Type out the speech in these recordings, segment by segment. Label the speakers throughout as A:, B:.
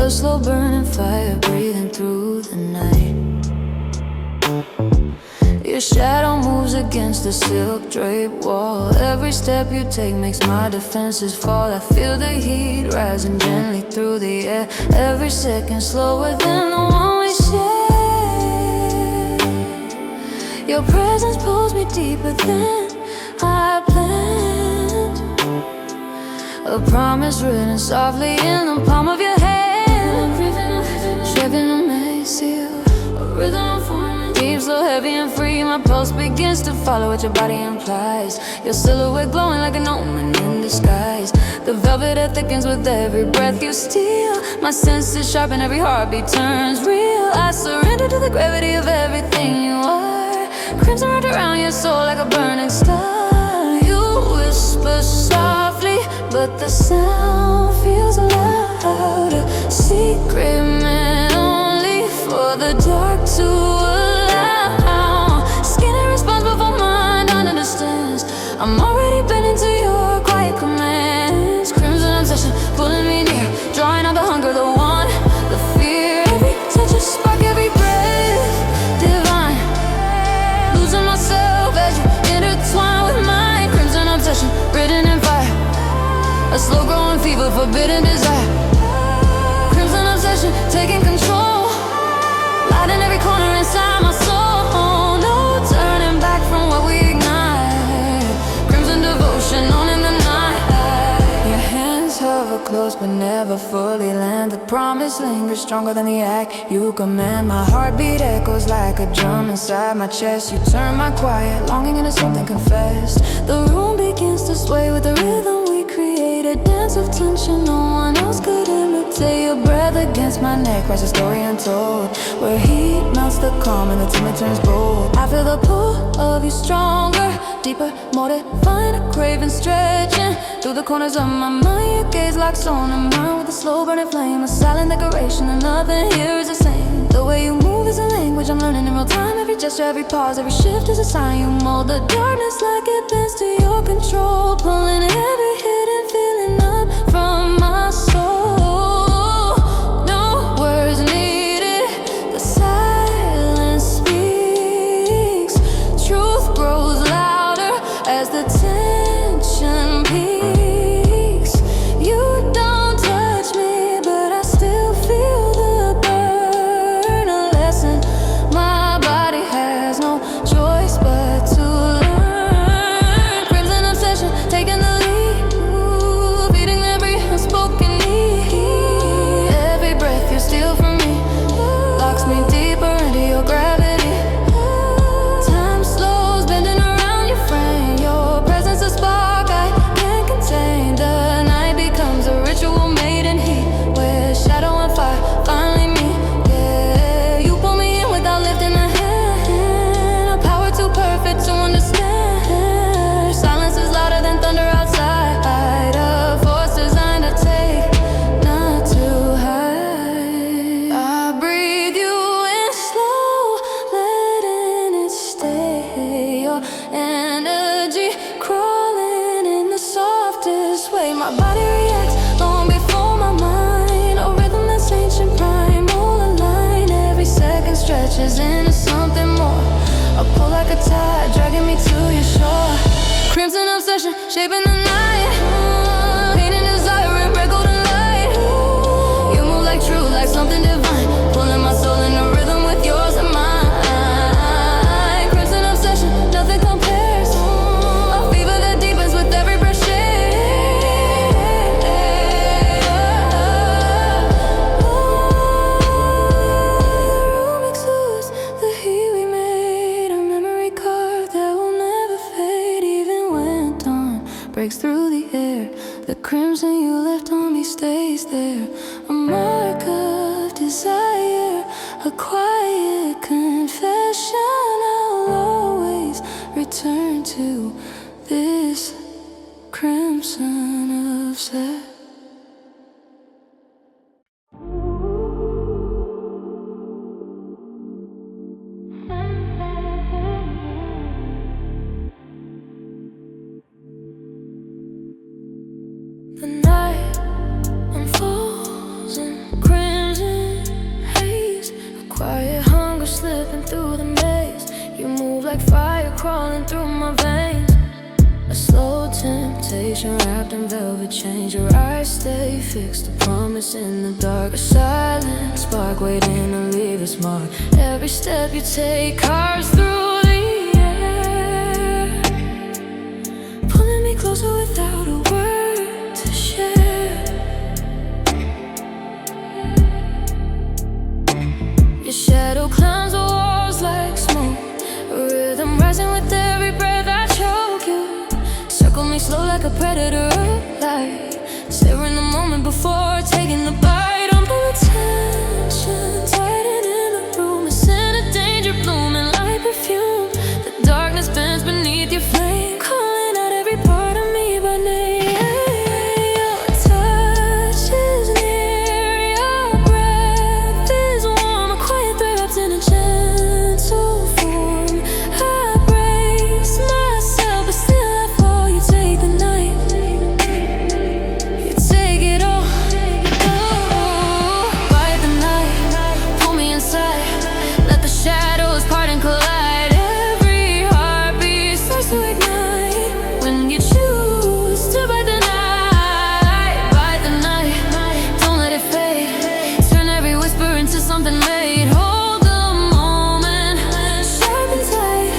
A: a slow burning fire breathing through the night. Your shadow moves against the silk draped wall. Every step you take makes my defenses fall. I feel the heat rising gently through the air. Every second slower than the one we share. Your presence pulls me deeper than I planned. A promise written softly in the palm of your hand. Shaving a maze seal, a rhythm forming deep, so heavy and free. My pulse begins to follow what your body implies. Your silhouette glowing like an omen in disguise. The velvet that thickens with every breath you steal. My senses sharpen, every heartbeat turns real. I surrender to the gravity of everything you are. Crimson wrapped around your soul like a burning star. You whisper softly, but the sound feels louder. Secret meant only for the dark to allow. Skin and response before mind understands. I'm already bending to your quiet commands. Crimson obsession pulling me near, drawing out the hunger, the want, the fear. Every touch a spark, every breath divine. Losing myself as you intertwine with mine. Crimson obsession written in fire, a slow growing fever, forbidden desire. Crimson obsession taking control, light in every corner inside my soul. No turning back from what we ignite. Crimson devotion on in the night. Your hands hover close but never fully land. The promise lingers stronger than the act you command. My heartbeat echoes like a drum inside my chest. You turn my quiet longing into something confessed. The room begins to sway with the rhythm we create. A dance of tension no one else could imitate. Your breath against my neck writes a story untold, where heat melts the calm and the timid turns bold. I feel the pull of you stronger, deeper, more defined. A craving stretching through the corners of my mind. Your gaze locks on in mine with a slow burning flame. A silent decoration and nothing here is the same. The way you move is a language I'm learning in real time. Every gesture, every pause, every shift is a sign. You mold the darkness like it bends to your control, pulling every hidden feeling up from my soul. No words needed, the silence speaks. Truth grows louder as the tension peaks. You don't touch me, but I still feel the burn. A lesson my body has no choice but to learn. Crimson obsession taking the lead, ooh, feeding every unspoken need. Every breath you steal from me locks me deeper into your gravity. Time slows, bending around your frame. Your presence a spark I can't contain. The night becomes a ritual made in heat, where shadow and fire finally meet. Yeah, you pull me in without lifting a hand. A power too perfect to understand. Silence is louder than thunder outside. A force designed to take, not to hide. I breathe you in slow, letting it stay. Your energy crawling in the softest way. My body reacts long before my mind. A rhythm that's ancient, primal, aligned. Every second stretches into something more. A pull like a tide, dragging me to your shore. Crimson obsession, shaping the night. Pain and desire in red golden light. You move like truth, like something divine, pulling my soul in a rhythm with yours and mine. Crimson obsession, nothing compares. A fever that deepens with every breath shared. The room exudes the heat we made. A memory carved that will never fade. Even when dawn breaks through the air, the crimson you left on me stays there. A mark of desire, a quiet confession. I'll always return to this crimson obsession. The night unfolds in crimson. crawling through my veins. A slow temptation wrapped in velvet chains. Your eyes stay fixed, a promise in the dark. A silent spark waiting to leave its mark. Every step you take carves through the air, pulling me closer without a word to share. Your shadow climbs the walls like smoke, a rhythm rising with every breath I choke you. Circle me slow like a predator alive, savoring the moment before taking the bite. I'm pulling tension, tighten in the room. A scent of danger blooming like perfume. The darkness bends beneath your flame, calling out every part of me by name. Your touch is near, your breath is warm. A quiet thread wrapped in a gentle form. I brace myself, but still I fall. You take the night, you take it all. Oh, bite the night, pull me inside. Let the shadows part and collide. Every heartbeat starts to ignite when you choose to bite the night. Bite the night, don't let it fade. Turn every whisper into something made. Hold the moment, sharp and tight.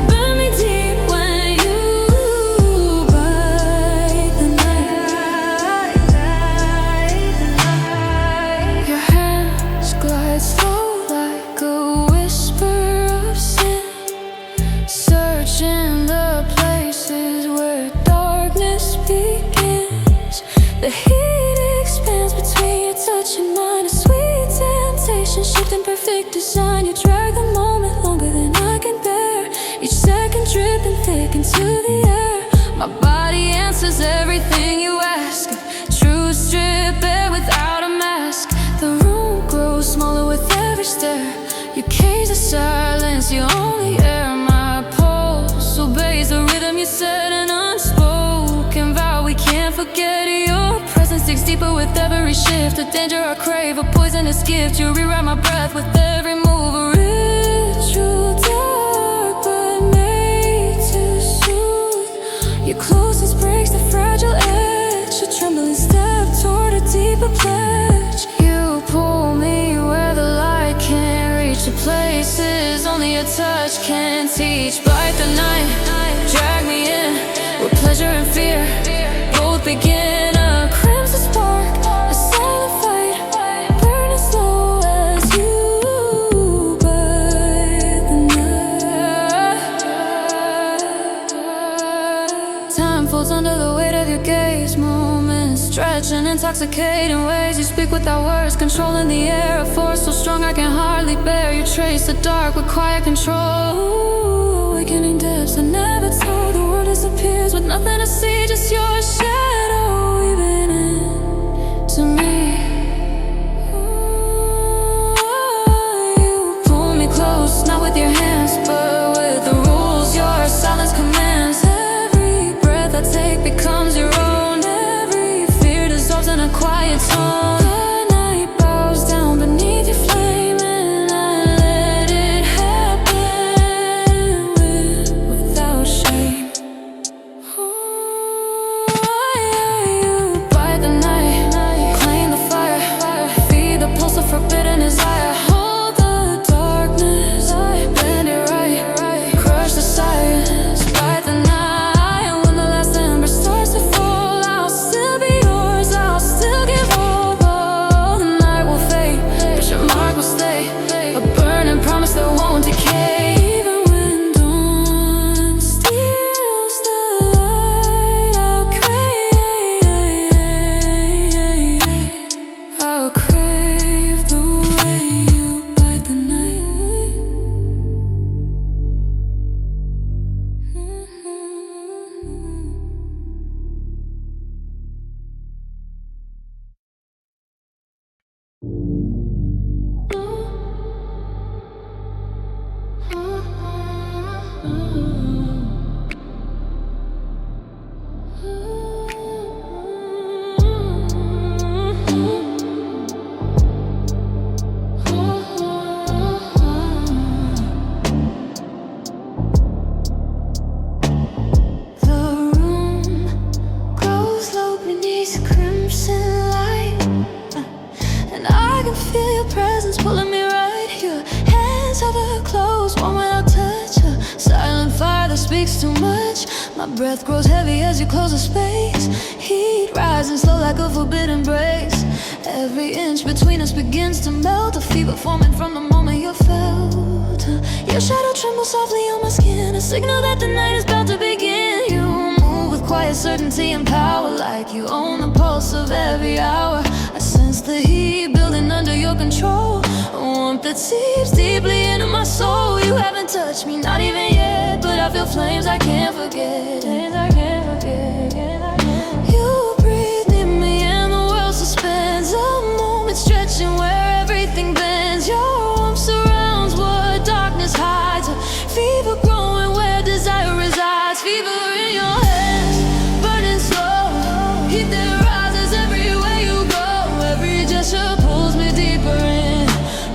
A: Burn me deep when you bite the night. Your hands glide slow like a whisper of sin, searching the places where darkness begins. The heat expands between your touch and mine, a sweet temptation shaped in perfect design. You drag the moment longer than I can bear, each second dripping thick into the air. My body answers everything you ask, true strip bare without a mask. The room grows smaller with every stare. You cage the silence, you only air. My pulse obeys the rhythm you set, an unspoken vow we can't forget. Your presence digs deeper with every shift, a danger I crave, a poisonous gift. You rewrite my breath with every move, a ritual dark but made to soothe. Your closeness breaks the fragile edge, a trembling step toward a deeper pledge. You pull me where the light can't reach, to places only a touch can teach. Bite the night, drag me in, where pleasure and fear both begin. A crimson spark, a silent fight, burning slow as you bite the night. Time folds under the weight of your gaze, moments stretch in intoxicating ways. You speak without words, controlling the air, a force so strong I can hardly bear. You trace the dark with quiet control, awakening depths I never told. The world disappears with nothing to see, just your shadow weaving into me. You pull me close, not with your hands, but with the rules your silence commands. Every breath I take becomes your own, every fear dissolves in a quiet tone. The night bows down beneath your flame, and I let it happen without shame. You bite the night, claim the fire, feed the pulse of forbidden desire. Hold the darkness, bend it right, crush the silence. Bite the night, when the last ember starts to fall, I'll still be yours, I'll still give all. The night will fade, but your mark will stay, a burning promise that won't decay. Even when dawn steals the light, I'll crave the way you bite the night. can feel your presence pulling me right here. Hands hover close, warm without touch. Silent fire that speaks too much. My breath grows heavy as you close the space. Heat rising slow like a forbidden embrace. Every inch between us begins to melt. A fever forming from the moment you felt. Your shadow trembles softly on my skin, a signal that the night is about to begin. You move with quiet certainty and power, like you own the pulse of every hour. I sense the heat building under your control, a warmth that seeps deeply into my soul. You haven't touched me, not even yet, but I feel flames I can't forget. Flames I can't forget. You breathe near me and the world suspends. A moment stretching where everything bends. Your warmth surrounds what darkness hides. A fever growing where desire resides. Fever in your hands, burning slow. Heat that rises everywhere you go. Every gesture pulls me deeper in,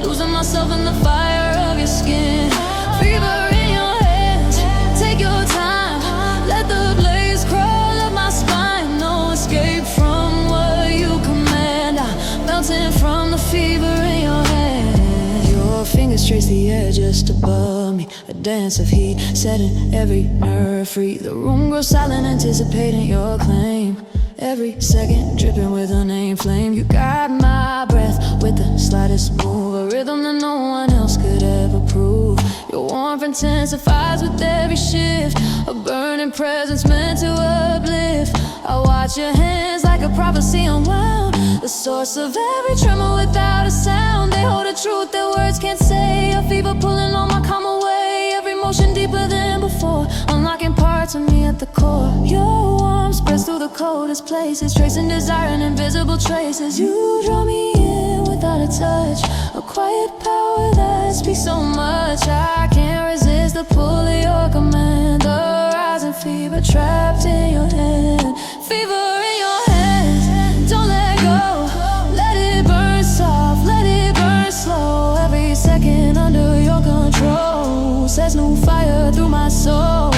A: losing myself in the fire of your skin. Fever in your hands, take your time. Let the blaze crawl up my spine. No escape from what you command. I'm melting from the fever in your hand. Your fingers trace the air just above me, a dance of heat setting every nerve free. The room grows silent, anticipating your claim. Every second dripping with a name flame. You guide my breath with the slightest move, a rhythm that no one else could ever prove. Your warmth intensifies with every shift, a burning presence meant to uplift. I watch your hands like a prophecy unwound, the source of every tremor without a sound. They hold a truth that words can't say, a fever pulling on my calm away. Every motion deeper than before, unlocking parts of me at the core. Your warmth spreads through the coldest places, tracing desire in invisible traces. You draw me in without a touch, a quiet power that speaks so much. I can't resist the pull of your command, the rising fever trapped in your hand. Fever in your hands, don't let go. Let it burn soft, let it burn slow. Every second under your control sets new fire through my soul.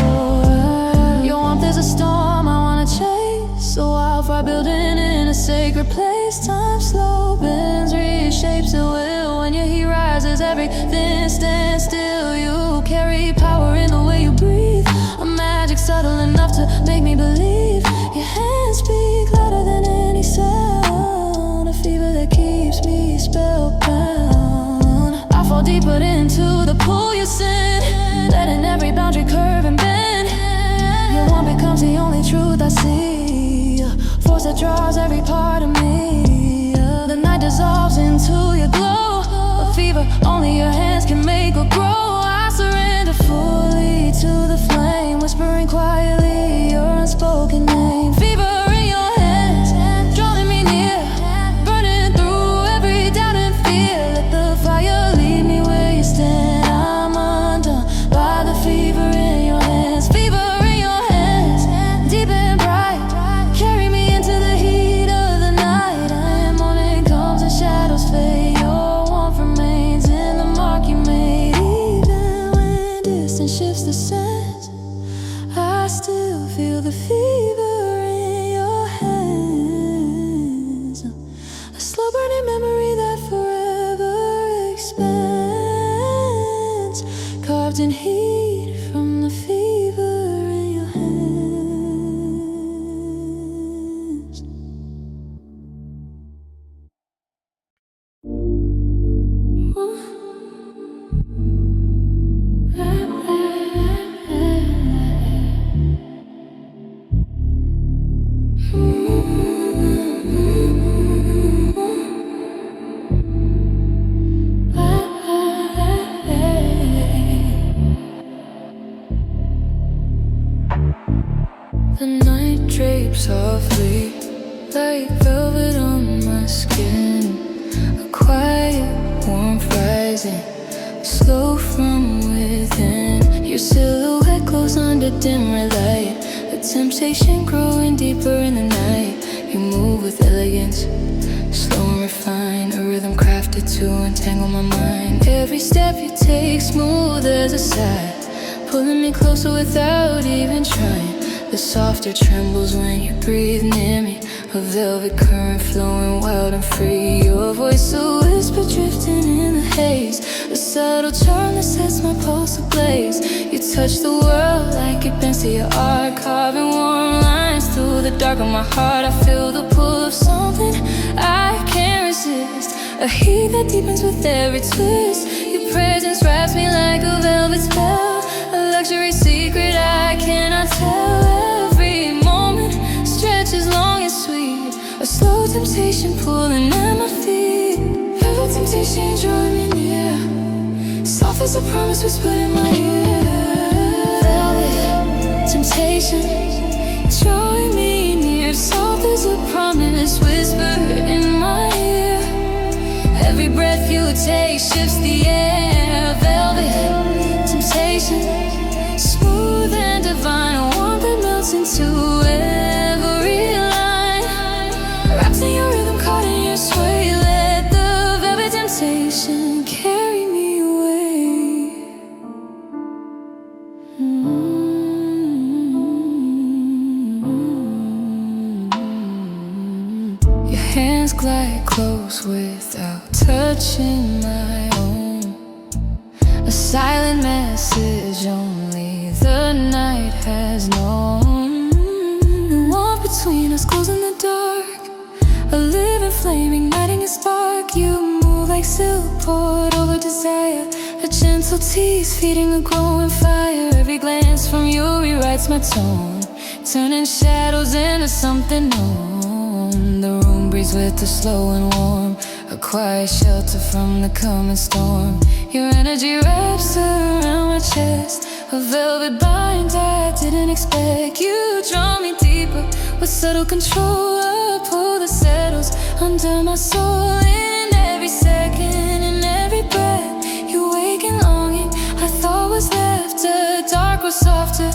A: Your warmth is a storm I wanna chase, so wildfire building in a sacred place. Time slow bends, reshapes at will. When your heat rises, everything stands still. You carry power in the way you breathe, a magic subtle enough to make me believe. Your hands speak louder than any sound, a fever that keeps me spellbound. I fall deeper into the pool you send, letting every boundary curve and bend. Your warmth becomes the only truth I see, a force that draws every part of me. The night dissolves into your glow, a fever only your hands can make or grow. I surrender fully to the flame, whispering quietly your unspoken name. Fever in your hands, drawing me near, burning through every doubt and fear. Let the fire lead me where you stand. I'm undone by the fever in your hands. Fever in your hands, deep and bright, carry me into the heat of the night. And morning comes and shadows fade. Your warmth remains in the mark you made. Even when distance shifts the sands, I still feel the fever in your hands. A slow burning memory that forever expands, carved in heat from the fever in your hands. The night drapes softly like velvet on my skin, a quiet warmth rising slow from within. Your silhouette glows under dim red light, a temptation growing deeper in the night. You move with elegance, slow and refined, a rhythm crafted to entangle my mind. Every step you take smooth as a sigh, pulling me closer without even trying. The softer trembles when you breathe near me, a velvet current flowing wild and free. Your voice a whisper subtle charm that sets my pulse ablaze. You touch the world like a pencil, your art, carving warm lines through the dark of my heart. I feel the pull of something I can't resist, a heat that deepens with every twist. Your presence wraps me like a velvet spell, a luxury secret I cannot tell. Every moment stretches long and sweet, a slow temptation pulling at my feet. Velvet temptation drawing me near, soft as a promise whispered in my ear. Velvet temptation drawing me near, soft as a promise whispered in my ear. Every breath you take shifts the air. Velvet temptation, smooth and divine, a warmth that melts into every line. Wrapped in your rhythm, caught in your sway. Let the velvet temptation carry me away. Your hands glide close without touching my own, a silent message only the night has known. The warmth between us glows in the dark, a living flame igniting a spark. You move like silk poured over desire, a gentle tease feeding a growing fire. Every glance from you rewrites my tone, turning shadows into something known. The room breathes with the slow and warm, a quiet shelter from the coming storm. Your energy wraps around my chest, a velvet bind I didn't expect. You draw me deeper with subtle control, a pull that settles under my soul. In every second, in every breath, you awaken longing I thought was left. A dark or softer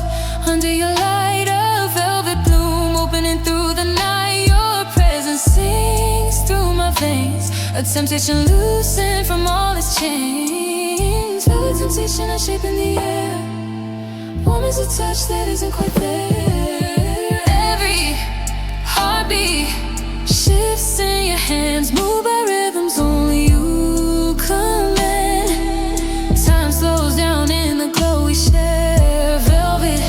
A: under your light, a velvet bloom opening through the night. Your presence sings through my veins, a temptation loosened from all its chains. Velvet temptation a shape in the air, warm as a touch that isn't quite there. Every heartbeat shifts in your hands, moved by rhythms only you command. Time slows down in the glow we share. Velvet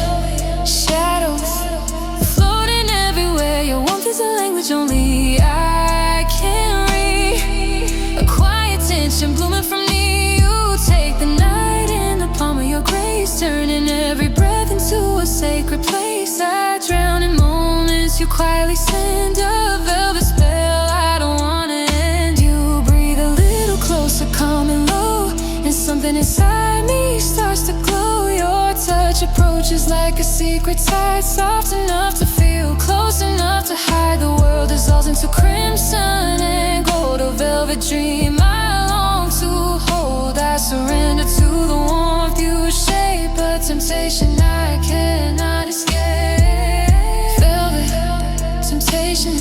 A: shadows floating everywhere, your warmth is a language only I can read. A quiet tension blooming from me. You take the night in the palm of your grace, turning every breath into a sacred place. I drown in moments you quietly send, a velvet spell I don't wanna end. You breathe a little closer, calm and low, and something inside me starts to glow. Your touch approaches like a secret tide, soft enough to feel, close enough to hide. The world dissolves into crimson and gold, a velvet dream I long to hold. I surrender to the warmth you shape, a temptation I cannot escape. Velvet temptation,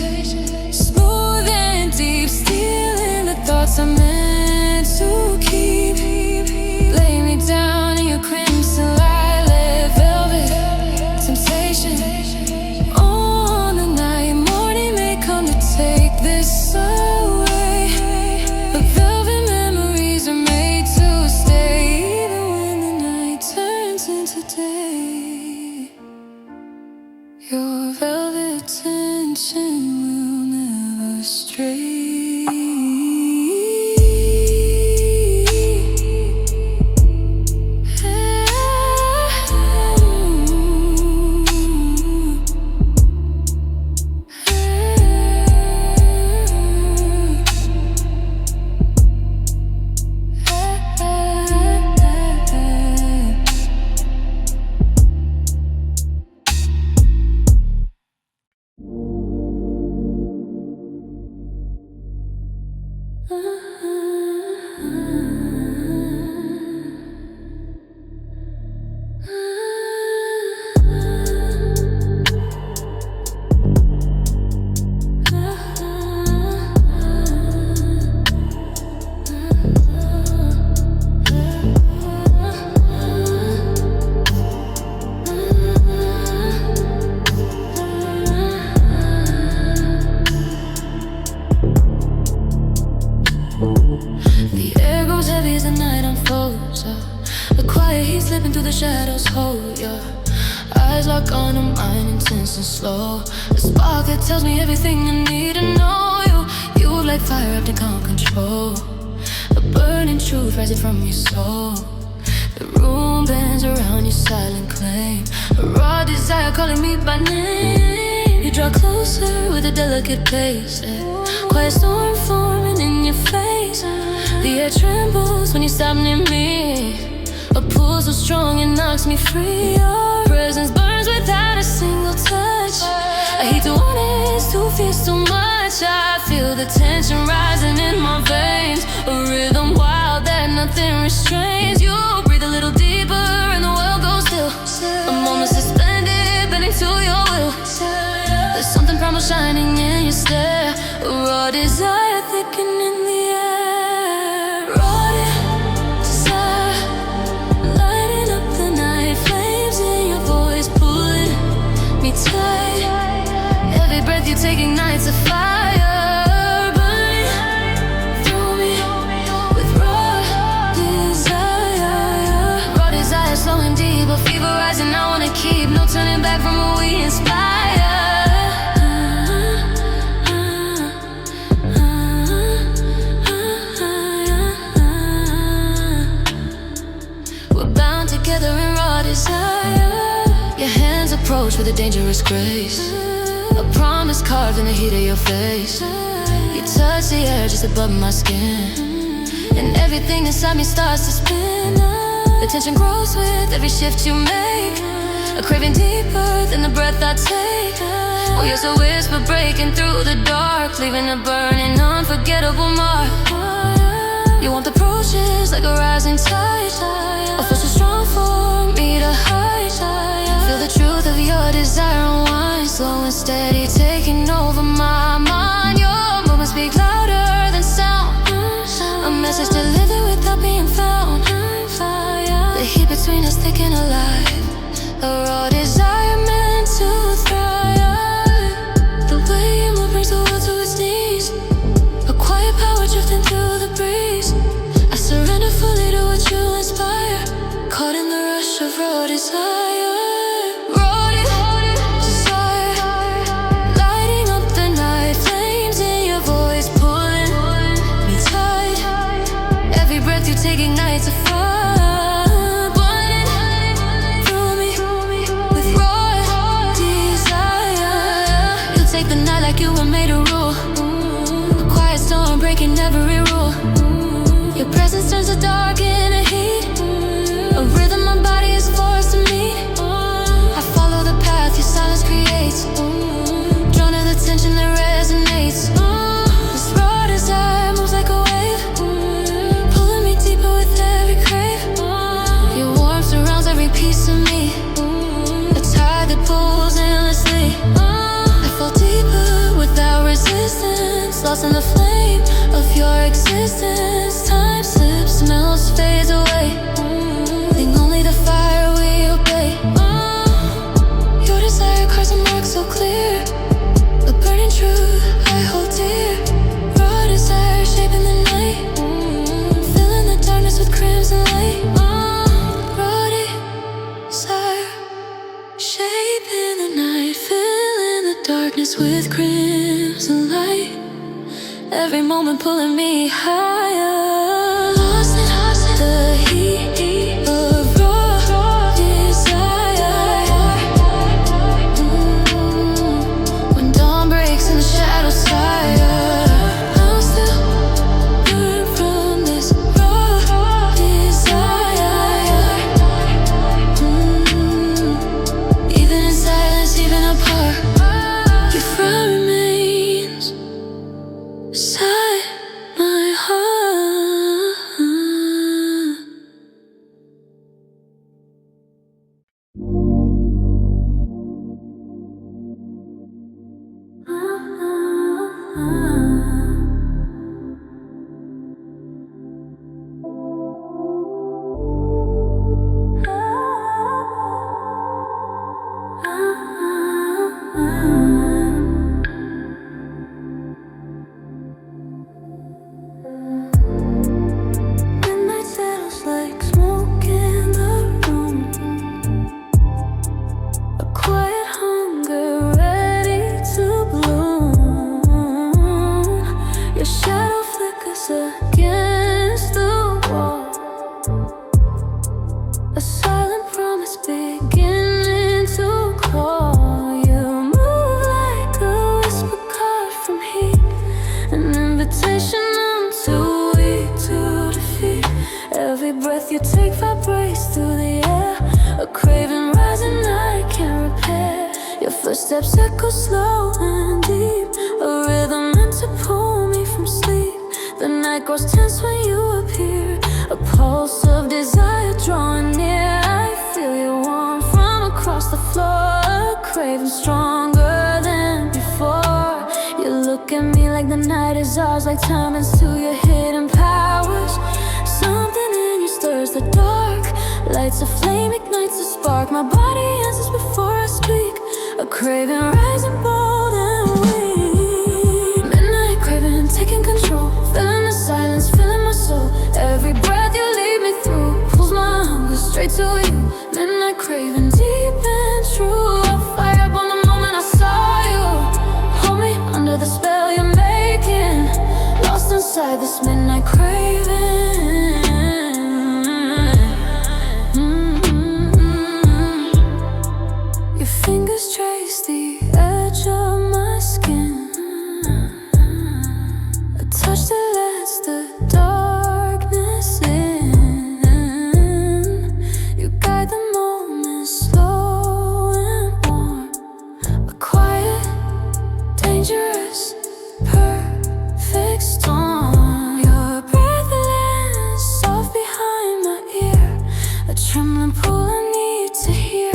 A: smooth and deep, stealing the thoughts I'm meant to keep. Lay me down in your crimson light, let velvet temptation on the night. Morning may come to take this away, but velvet memories are made to stay, even when the night turns into day. Your velvet tension will never stray. The air grows heavy as the night unfolds. The quiet heat slipping through the shadows. Hold your eyes lock on a mind intense and slow. The spark that tells me everything I need to know. You like fire wrapped in calm control. A burning truth rising from your soul. The room bends around your silent claim. A raw desire calling me by name. You draw closer with a delicate pace. Quiet storm forming in your face. The air trembles when you stop near me. A pull so strong it knocks me free. Your presence burns without a single touch. I hate to want it, it's too fierce, too much. I feel the tension rising in my veins. A rhythm wild that nothing restrains. You breathe a little deeper and the world goes still. A moment suspended, bending to your will. There's something primal shining in your stare. A raw desire thickening in the air. Raw desire, lighting up the night. Flames in your voice pulling me tight. Every breath you take ignites a fire, burning through me with raw desire. Raw desire slowing deep, a fever rising. I wanna keep no turning back from what we inspire. We're bound together in raw desire. Your hands approach with a dangerous grace. A promise carved in the heat of your face. You touch the air just above my skin, and everything inside me starts to spin. The tension grows with every shift you make. A craving deeper than the breath I take. Oh, you're so whisper breaking through the dark, leaving a burning, unforgettable mark. Your warmth approaches like a rising tide. A force too strong for me to hide. Feel the truth of your desire unwind, slow and steady, taking over my mind. Your movements speak louder than sound. A message delivered without being found. The heat between us thick and alive. A raw desire meant to thrive. The way you move brings the world to its knees. A quiet power drifting through the breeze. I surrender fully to what you inspire. Caught in the rush of raw desire. Raw desire, lighting up the night. Flames in your voice pulling me tight. Every breath you take ignites a fire, burning through me with raw desire. You take the night like you were made to rule. A quiet storm breaking every rule. Your presence turns the dark into heat. A rhythm my body is forced to meet. I follow the path your silence creates. Drawn to the tension that resonates. This raw desire moves like a wave, pulling me deeper with every crave. Your warmth surrounds every piece of me. A tide that pulls endlessly. I fall deeper without resistance, lost in the flame of your existence. Time slips, melts, fades away, leaving only the fire we obey. Your desire carves a mark so clear. A burning truth I hold dear. Raw desire shaping the night, filling the darkness with crimson light. Raw desire shaping the night, filling the darkness with crimson light. Every moment pulling me higher, lost in the heat of raw desire. When dawn breaks and the shadows tire, I'll still burn from this raw desire. Even in silence, even apart, your fire remains inside my heart. Every breath you take vibrates through the air. A craving rising I can't repair. Your footsteps echo slow and deep, a rhythm meant to pull me from sleep. The night grows tense when you appear, a pulse of desire drawing near. I feel you warm from across the floor, a craving stronger than before. You look at me like the night is ours, like time is to your hidden powers. Something in you stirs the dark, lights a flame, ignites a spark. My body answers before I speak, a craving rising bold and weak. Midnight craving taking control, feeling the silence, feeling my soul. Every breath you lead me through pulls my hunger straight to you. Midnight craving deep and true. I fire up on the moment I saw you. Hold me under the spell you're making, lost inside this midnight craving. Your fingers trace the edge of my skin, a touch that lets the darkness in. You guide the moment slow and warm, a quiet, dangerous, perfect storm. Your breathless, soft behind my ear, a trembling pull I need to hear.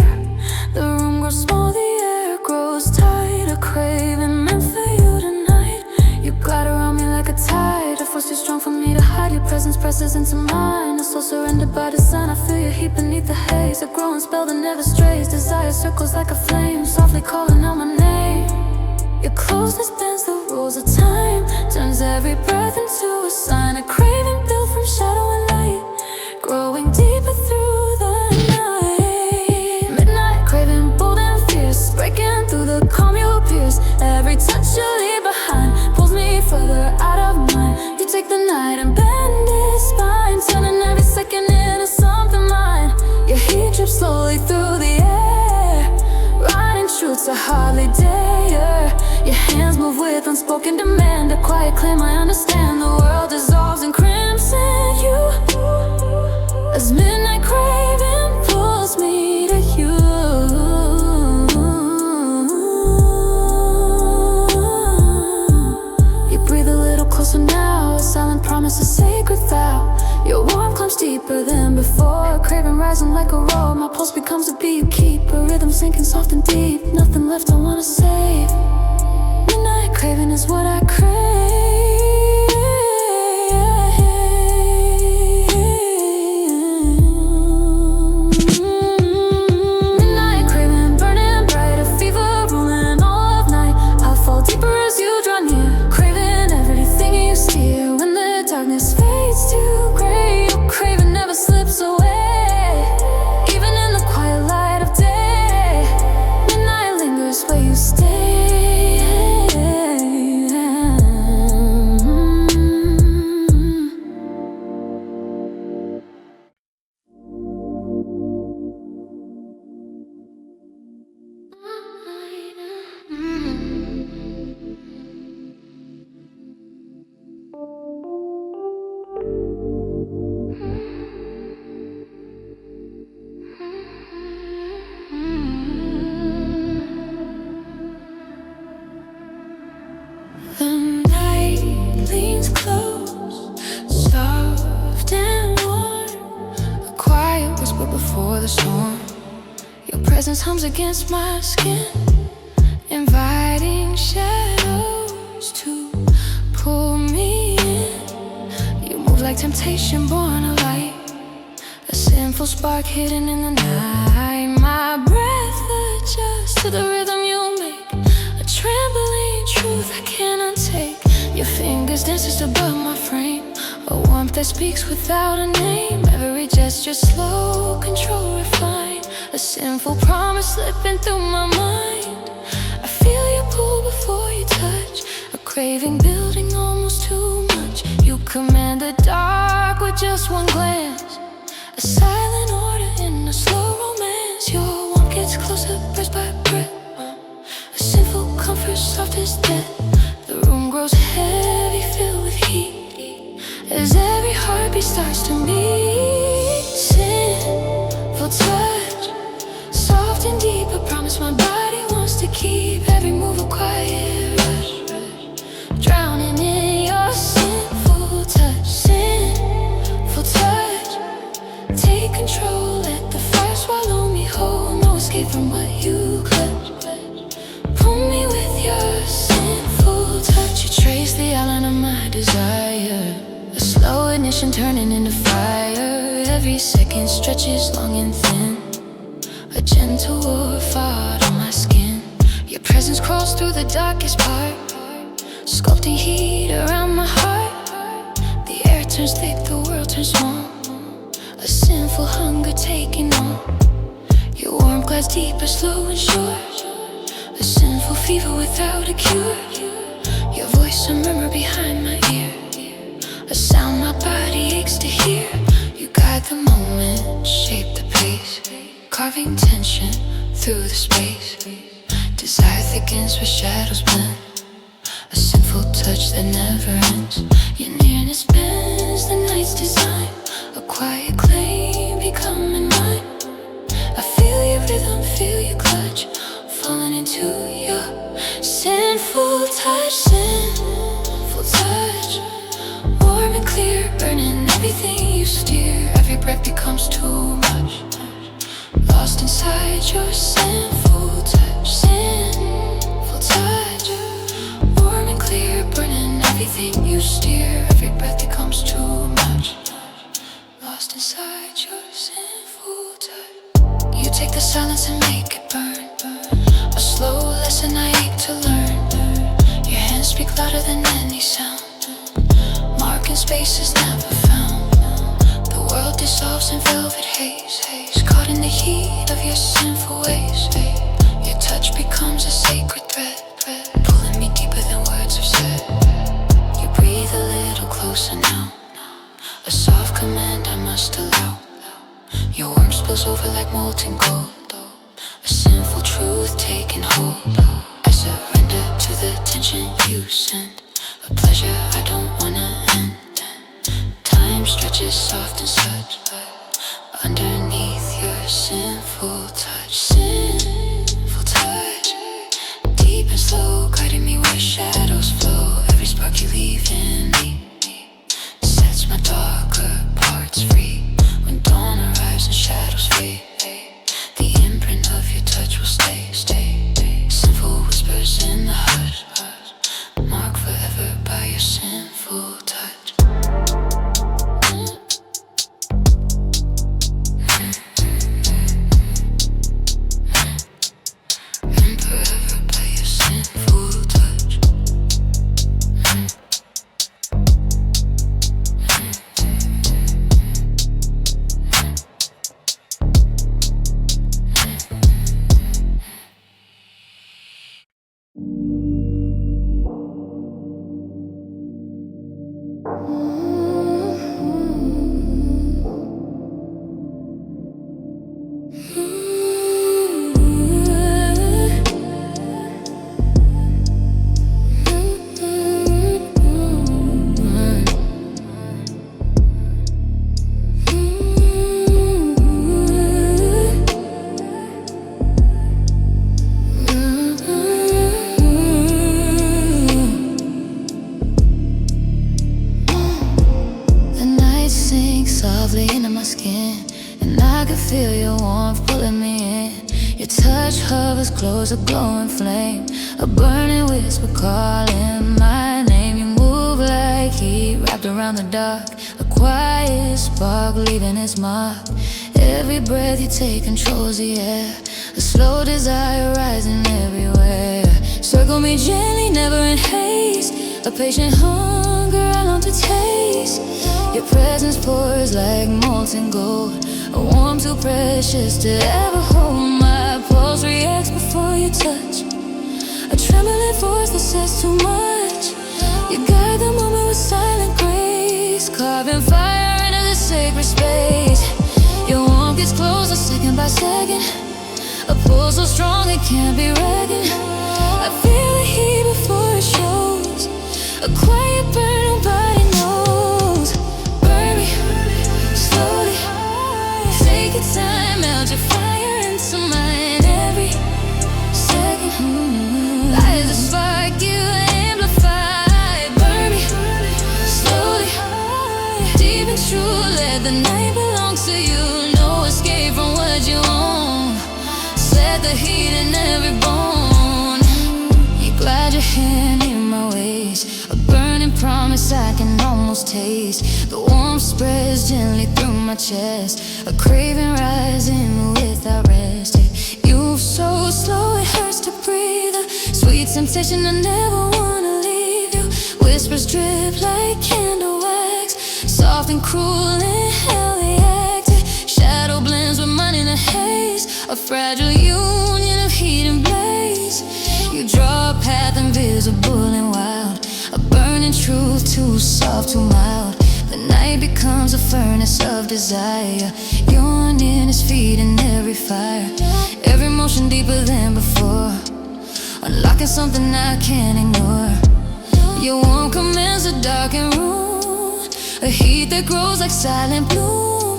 A: The room grows small, the air grows tight, a craving meant for you tonight. You glide around me like a tide, a force too strong for me to hide. Your presence presses into mine, a soul surrendered by design. I feel your heat beneath the haze, a growing spell that never strays. Desire circles like a flame, softly calling out my name. Your closeness bends the rules of time, turns every breath into a sign. A craving built from shadow and light, growing deeper through the night. Midnight craving bold and fierce, breaking through the calm you pierce. Every touch you leave behind pulls me further out of mind. You take the night and bend its spine, turning every second into something mine. Your heat drips slowly through the air, riding true to hardly dare. Your hands move with unspoken demand, a quiet claim I understand. The world dissolves in crimson hue as midnight craving pulls me to you. You breathe a little closer now, a silent promise, a sacred vow. Your warmth climbs deeper than before, a craving rising like a roar. My pulse becomes a beat you keep, a rhythm sinking soft and deep. Nothing left I wanna save. Midnight craving is what I crave. Midnight craving burning bright, a fever ruling all of night. I'll fall deeper as you draw near, craving everything you steer. When the darkness fades to gray, your craving never slips away, even in the quiet light of day. Midnight lingers where you stay. The night leans close, soft and warm, a quiet whisper before the storm. Your presence hums against my skin, inviting shadows to pull me in. You move like temptation born of light, a sinful spark hidden in the night. My breath adjusts to the rhythm you make, a trembling truth I cannot take. Your fingers dance just above my frame, a warmth that speaks without a name. Every gesture slow, control refined, a sinful promise slipping through my mind. I feel you pull before you touch, a craving building almost too much. You command the dark with just one glance, a silent order in a slow romance. Your warmth gets closer, breath by breath, a sinful comfort soft as death. The room grows heavy, filled with heat, as every heartbeat starts to beat. Sinful touch, soft and deep, I promise my body wants to keep every move a quiet rush. Drowning in your sinful touch, sinful touch. Take control, let the fire swallow me whole. No escape from what you clutch. Pull me with your sinful touch. You trace the outline of my desire, a slow ignition turning into fire. Every second stretches long and thin, a gentle war fought on my skin. Your presence crawls through the darkest part, sculpting heat around my heart. The air turns thick, the world turns small, a sinful hunger taking on. Your warm glides deeper, slow and short, a sinful fever without a cure. Your voice a murmur behind my ear, a sound my body aches to hear. You guide the moment, shape the pace, carving tension through the space. Desire thickens where shadows blend, a sinful touch that never ends. Your nearness bends the night's design, a quiet claim becoming mine. I feel your rhythm, feel your clutch, falling into your sinful touch, sinful touch. Warm and clear, burning everything you steer. Every breath becomes too much, lost inside your sinful touch, sinful touch. Warm and clear, burning everything you steer. Every breath becomes too much, lost inside your sinful touch. You take the silence and make it burn, a slow lesson I ache to learn. Your hands speak louder than any sound, marking spaces never found. The world dissolves in velvet haze, caught in the heat of your sinful ways. Your touch becomes a sacred thread, pulling me deeper than words have said. You breathe a little closer now, a soft command I must allow. Your warmth spills over like molten gold, a sinful truth taking hold. I surrender to the tension you send, a pleasure I don't wanna end. Time stretches soft and such, underneath your sinful touch, sinful touch. Deep and slow, guiding me where shadows flow. Every spark you leave in me sets my darker parts free. When dawn arrives and shadows fade, the imprint of your touch will stay. Sinful whispers in the hush, marked forever by your sinful touch. Forever by your sinful touch. Softly into my skin, and I can feel your warmth pulling me in. Your touch hovers close, a glowing flame, a burning whisper calling my name. You move like heat wrapped around the dark, a quiet spark leaving its mark. Every breath you take controls the air, a slow desire rising everywhere. Circle me gently, never in haste, a patient hunger I long to taste. Your presence pours like molten gold, a warmth too precious to ever hold. My pulse reacts before you touch, a trembling force that says too much. You guide the moment with silent grace, carving fire into the sacred space. Your warmth gets closer second by second, a pull so strong it can't be reckoned. I feel the heat before it shows, a quiet burn nobody knows. Even true, let the night belong to you. No escape from what you own. Set the heat in every bone. You glide your hand in my waist, a burning promise I can almost taste. The warmth spreads gently through my chest, a craving rising without rest. You so slow it hurts to breathe, a sweet temptation I never wanna leave you. Whispers drip like candle wax, soft and cruel and hellly acted. Shadow blends with mine in a haze, a fragile union of heat and blaze. You draw a path invisible and wild, a burning truth too soft, too mild. The night becomes a furnace of desire. Yearning is feeding every fire, every motion deeper than before, unlocking something I can't ignore. Your warmth commands a darkened room, a heat that grows like silent bloom.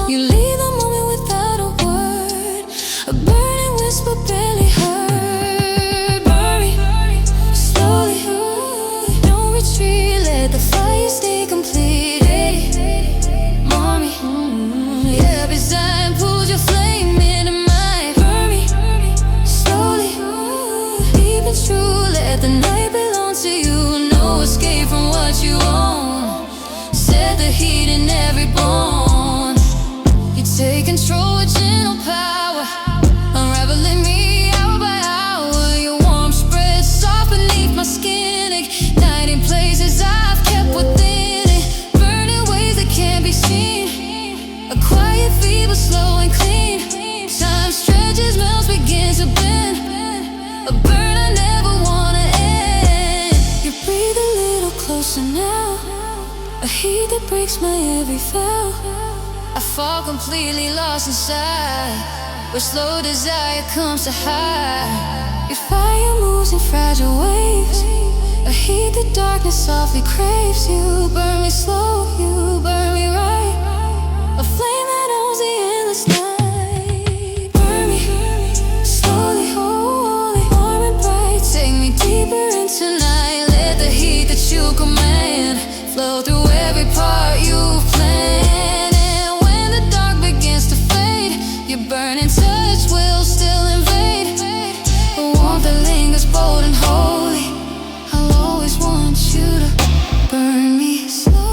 A: You leave the moment without a word, a burning whisper barely heard. Burn me slowly, don't retreat, let the fire stay complete. Mommy, yeah, design pulls your flame into mine. Burn me slowly, deep and true, let the night belong to you. No escape from what you own. Set the heat in every bone. You take control with gentle power, unraveling me hour by hour. Your warmth spreads soft beneath my skin, igniting places I've kept within it, burning ways that can't be seen. A quiet fever, slow and clean. Time stretches, melts, begins to bend, a burn I never wanna end. You breathe a little closer now, a heat that breaks my every vow. I fall completely lost inside, where slow desire comes to hide. Your fire moves in fragile waves, a heat that darkness softly craves. You burn me slow, you burn me right, a flame that owns the endless night. Burn me slowly, holy, warm and bright. Take me deeper into night, let the heat that you command flow through every part you've planned. And when the dark begins to fade, your burning touch will still invade, the warmth that lingers bold and holy. I'll always want you to burn me slowly.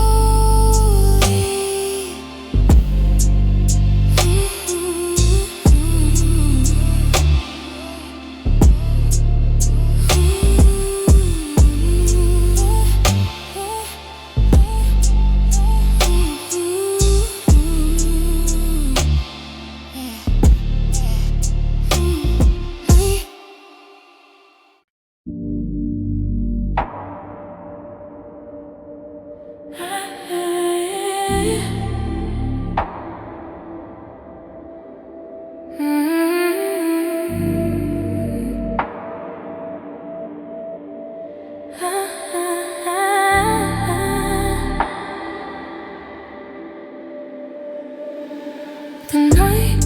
A: The night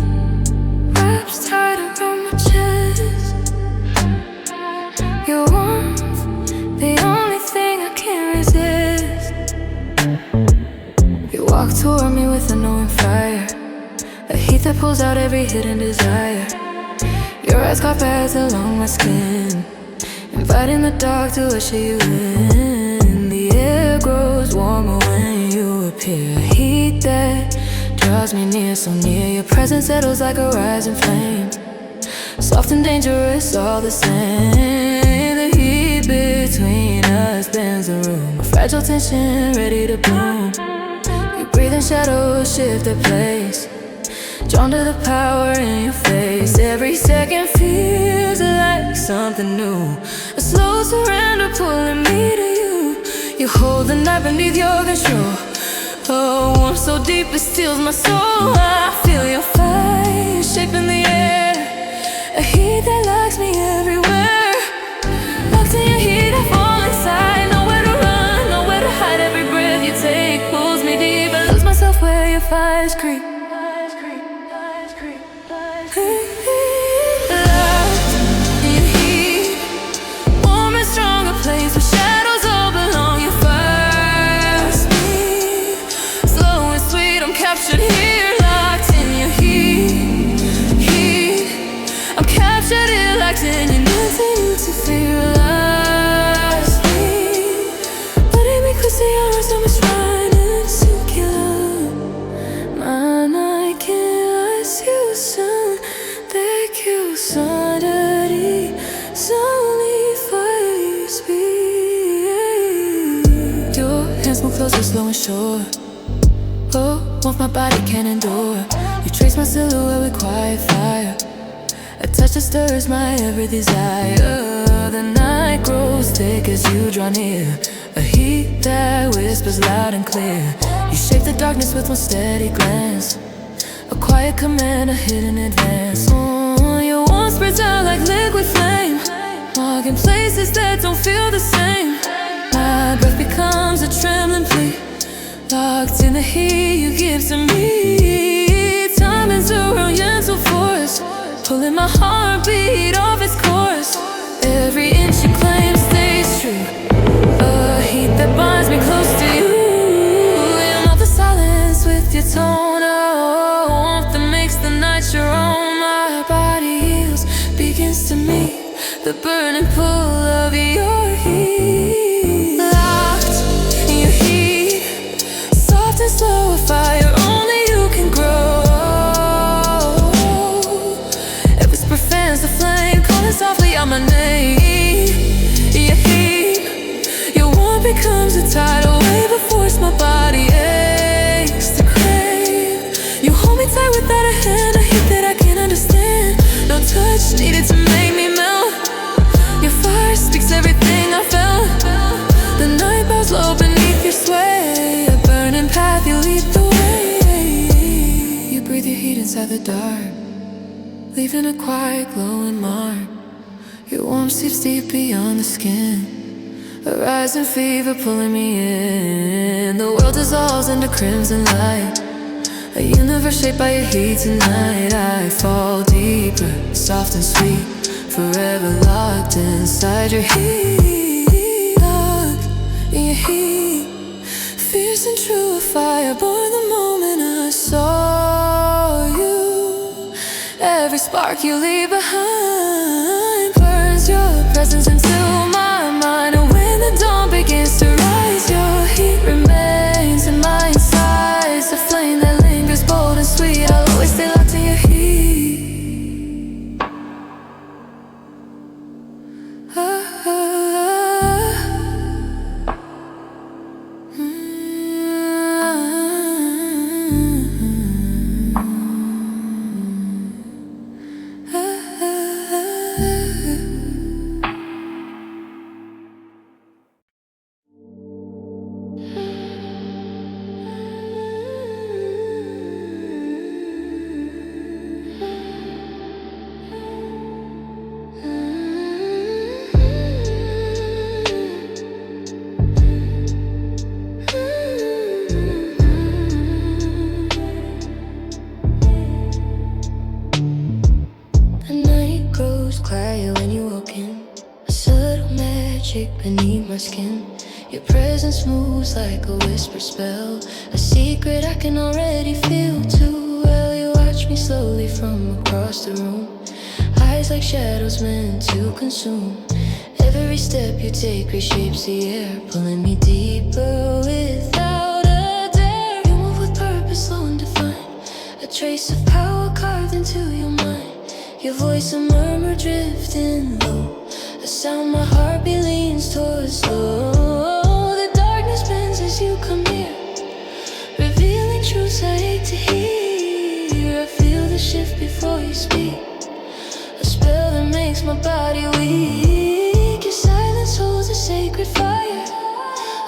A: wraps tight around my chest, your warmth, the only thing I can't resist. You walk toward me with a knowing fire, a heat that pulls out every hidden desire. Your eyes caught paths along my skin, inviting the dark to usher you in. The air grows warmer when you appear, a heat that draws me near, so near. Your presence settles like a rising flame, soft and dangerous all the same. The heat between us bends the room, a fragile tension ready to bloom. You breathe in shadows, shift their place, drawn to the power in your face. Every second feels like something new, a slow surrender pulling me to you. You hold the night beneath your control, oh, warmth so deep it steals my soul. I feel your fire shaping the air, a heat that locks me everywhere. Locked in your heat, I fall inside, nowhere to run, nowhere to hide. Every breath you take pulls me deep, I lose myself where your fires creep. Locked in your heat, warm and strong, a place where shadows all belong. You fire me slow, captured here, locked in your heat. I'm captured here, locked in your nothing to fearless me. Letting me close to your arms, I'm trying to singular. Man, I can't ask you, son. Thank you, son. Only fire speed. Your hands move closer, slow and sure. Oh, what my body can endure. You trace my silhouette with quiet fire. A touch that stirs my every desire. The night grows thick as you draw near. A heat that whispers loud and clear. You shape the darkness with one steady glance. A quiet command, a hidden advance. Your warmth spreads out like liquid flame. Walking places that don't feel the same. My breath becomes a trembling plea. Locked in the heat you give to me. Time is a real gentle force, pulling my heartbeat off its course. Every inch you claim stays true. A heat that binds me close to you. You melt the silence with your tone. A warmth that makes the night your own. My body heals, begins to meet the burning pull of your heat. Locked in your heat, soft and slow, a fire only you can grow. It whisper fans the flame, calling softly out my name. Your heat, your warmth becomes a tidal wave, a force my body aches to crave. You hold me tight without a hand, a heat that I can't understand. No touch needed to make me melt. Your fire speaks everything I felt. The night bows low beneath your sway. A burning path, you lead the way. You breathe your heat inside the dark, leaving a quiet glowing mark. Your warmth seeps deep beyond the skin. A rising fever pulling me in. The world dissolves into crimson light. A universe shaped by your heat tonight. I fall deeper, soft and sweet, forever locked inside your heat. Locked in your heat, fierce and true, a fire born the moment I saw you. Every spark you leave behind burns your presence into my mind. And when the dawn begins to rise, your heat remains in my insides. A flame that lingers bold and sweet. I'll always stay locked in your heat. Beneath my skin, your presence moves like a whisper spell. A secret I can already feel too well. You watch me slowly from across the room. Eyes like shadows meant to consume. Every step you take reshapes the air, pulling me deeper without a dare. You move with purpose, slow and defined. A trace of power carved into your mind. Your voice a murmur drifting low. A sound my heartbeat leans towards slow. The darkness bends as you come near, revealing truths I hate to hear. I feel the shift before you speak, a spell that makes my body weak. Your silence holds a sacred fire,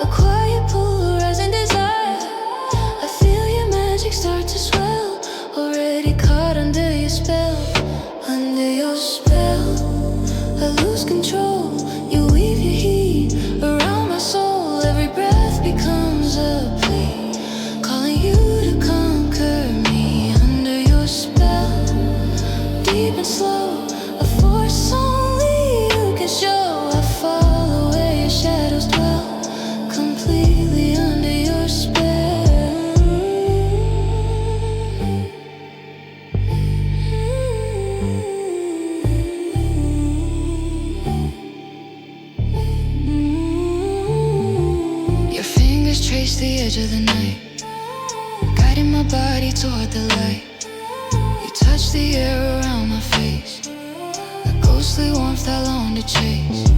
A: a quiet pull, a rising desire. I feel your magic start to swell, already caught under your spell. Under your spell, I lose control. You weave your heat around my soul. Every breath becomes a plea, calling you to conquer me. Under your spell, deep and slow, a force only you can edge of the night, guiding my body toward the light. You touch the air around my face, a ghostly warmth I long to chase.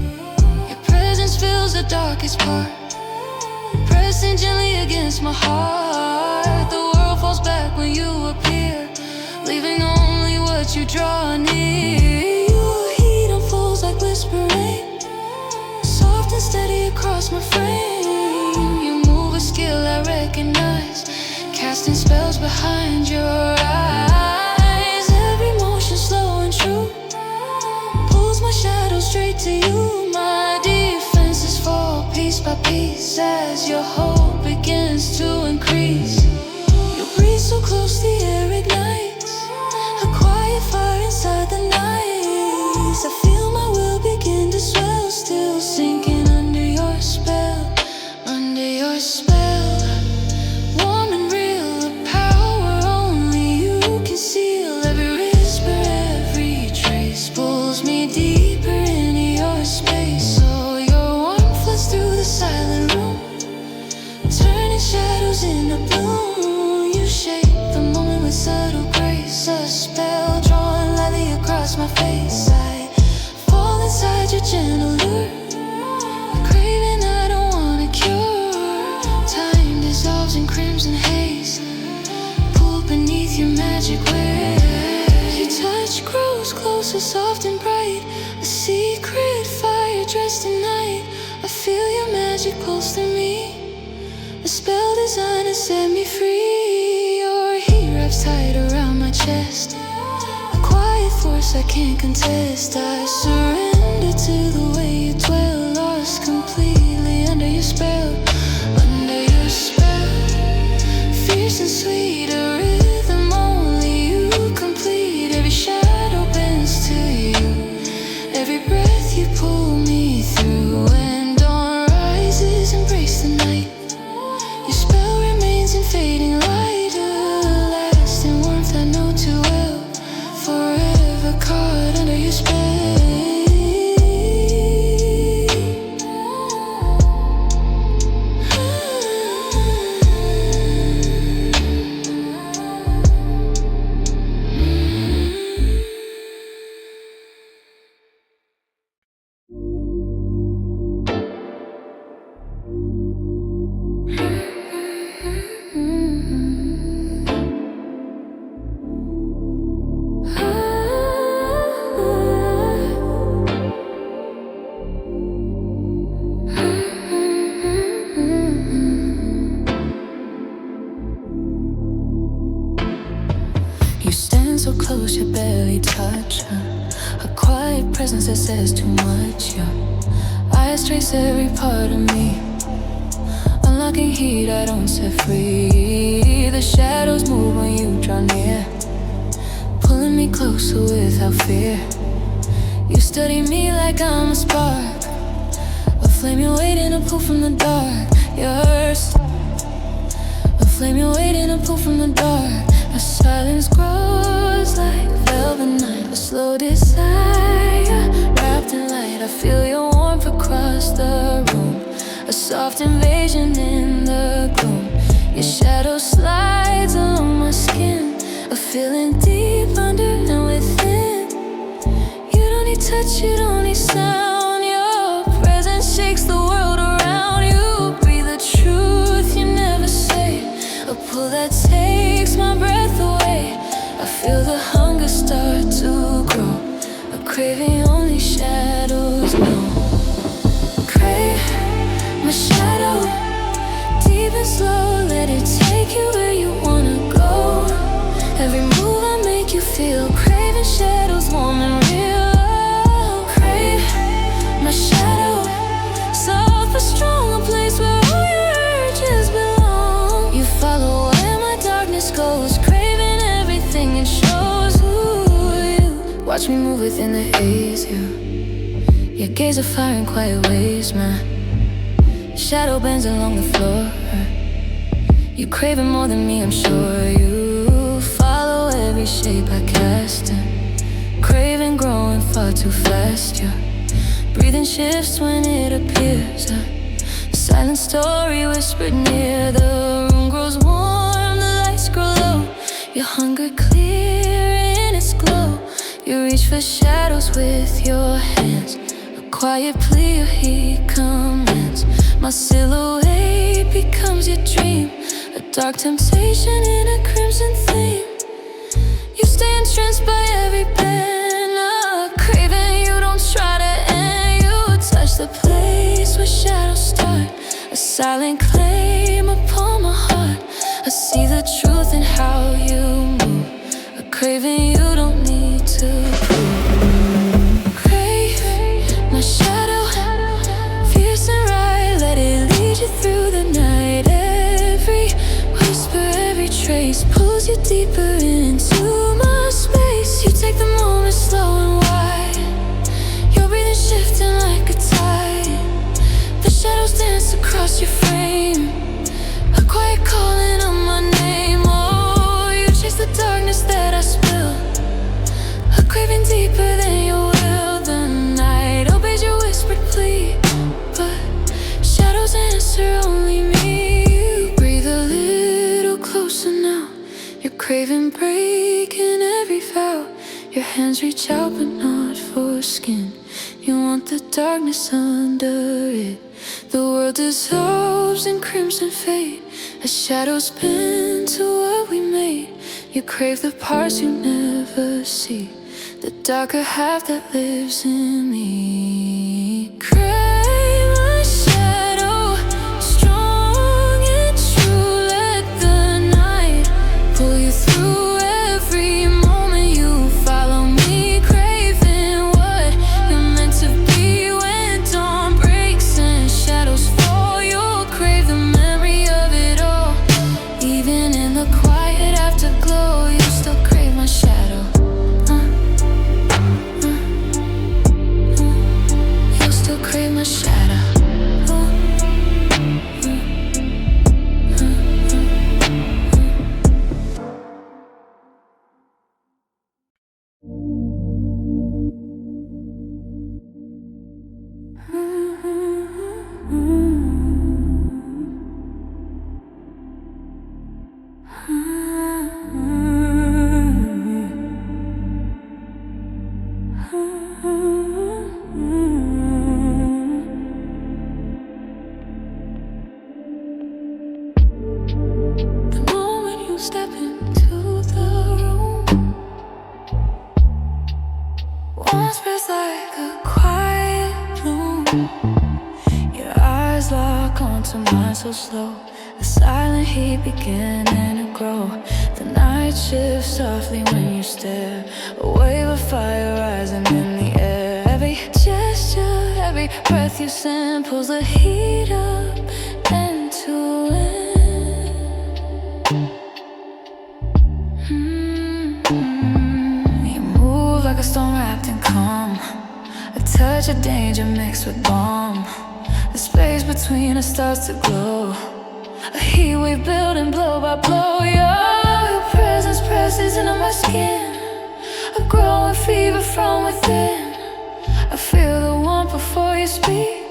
A: Your presence fills the darkest part, pressing gently against my heart. The world falls back when you appear, leaving only what you draw near. Your heat unfolds like whispering, soft and steady across my frame. You move with skill I recognize, casting spells behind your eyes. Every motion slow and true pulls my shadow straight to you. My defenses fall piece by piece as your hope begins to increase. You breathe so close the air ignites, a quiet fire inside the night. I feel my will begin to swell, still sinking under your spell, under your spell. Warm and real, a power only you can seal. Every whisper, every trace pulls me deeper into your space. So your warmth floods through the silent room, turning shadows into bloom. You shape the moment with subtle grace, a spell drawn lightly across my face. I fall inside your gentle lure, a craving I don't wanna cure. Time dissolves in crimson haze, pulled beneath your magic waves. Your touch grows closer, soft and bright, a secret fire dressed in night. I feel your magic pulse through me, a spell designed to set me free. Your heat wraps tight around my chest, a quiet force I can't contest. I surrender to the way you dwell, lost completely under your spell, under your spell. Fierce and sweet, a rhythm only you complete. Every shadow bends to you, every breath you pull me through. When dawn rises, embrace the night. Your spell remains in fading light, a lasting warmth I know too well, forever caught under your spell. You stand so close, you barely touch her, a quiet presence that says too much. Your eyes trace every part of me, unlocking heat I don't set free. The shadows move when you draw near, pulling me closer without fear. You study me like I'm a spark, a flame you're waiting to pull from the dark. Yours, a flame you're waiting to pull from the dark. A silence grows like velvet night, a slow desire wrapped in light. I feel your warmth across the room, a soft invasion in the gloom. Your shadow slides along my skin, a feeling deep under and within. You don't need touch, you don't need sound, your presence shakes the world around you. Breathe the truth you never say, a pull that takes my breath away. I feel the hunger start to grow, a craving only shadows know. Crave my shadow, deep and slow, let it take you where you wanna go. Every move I make you feel, craving shadows warm and real. Crave my shadow, soft but strong, a place where all your urges belong. You follow where my darkness goes, craving everything it shows. Ooh, you watch me move within the haze. Your gaze of fire in quiet ways, my shadow bends along the floor. You craving more than me, I'm sure. You follow every shape I cast, and craving growing far too fast. Your breathing shifts when it appears, a silent story whispered near. The room grows warm, the lights grow low. Your hunger clear in its glow. You reach for shadows with your hands. A quiet plea, your heat commands. My silhouette becomes your dream. A dark temptation in a crimson theme. You stay entranced by every bend. A craving you don't try to end. You touch the place where shadows start. A silent claim upon my heart. I see the truth in how you move. A craving you don't need to prove. Crave my shadow, fierce and right. Let it lead you through the night. Every whisper, every trace pulls you deeper into my space. You take the moment slow and wide. Your breathing shifting like a tide. The shadows dance across your frame. A quiet calling on my name. Oh, you chase the darkness that I spill. A craving deeper than your will. The night obeys your whispered plea, but shadows answer only me. You breathe a little closer now. Your craving breaking every vow. Your hands reach out but not for skin. You want the darkness under it. The world dissolves in crimson fade. As shadows bend to what we made. You crave the parts you never see. The darker half that lives in me. Crave my shadow, strong and true. Let the night pull you through every moment. You follow me, craving what you're meant to be. When dawn breaks and shadows fall, you'll crave the memory of it all. Even in the quiet afterglow, you still crave my shadow. You still crave my shadow. The moment you step into the room, warm spreads like a quiet bloom. Your eyes lock onto mine so slow. The silent heat beginning to grow. The night shifts softly when you stare. A wave of fire rising in the air. Every gesture, every breath you send pulls the heat up end to end. You move like a stone wrapped in calm. A touch of danger mixed with balm. The space between us starts to glow. A heat wave building blow by blow. Your presence presses into my skin. A growing fever from within. I feel the warmth before you speak.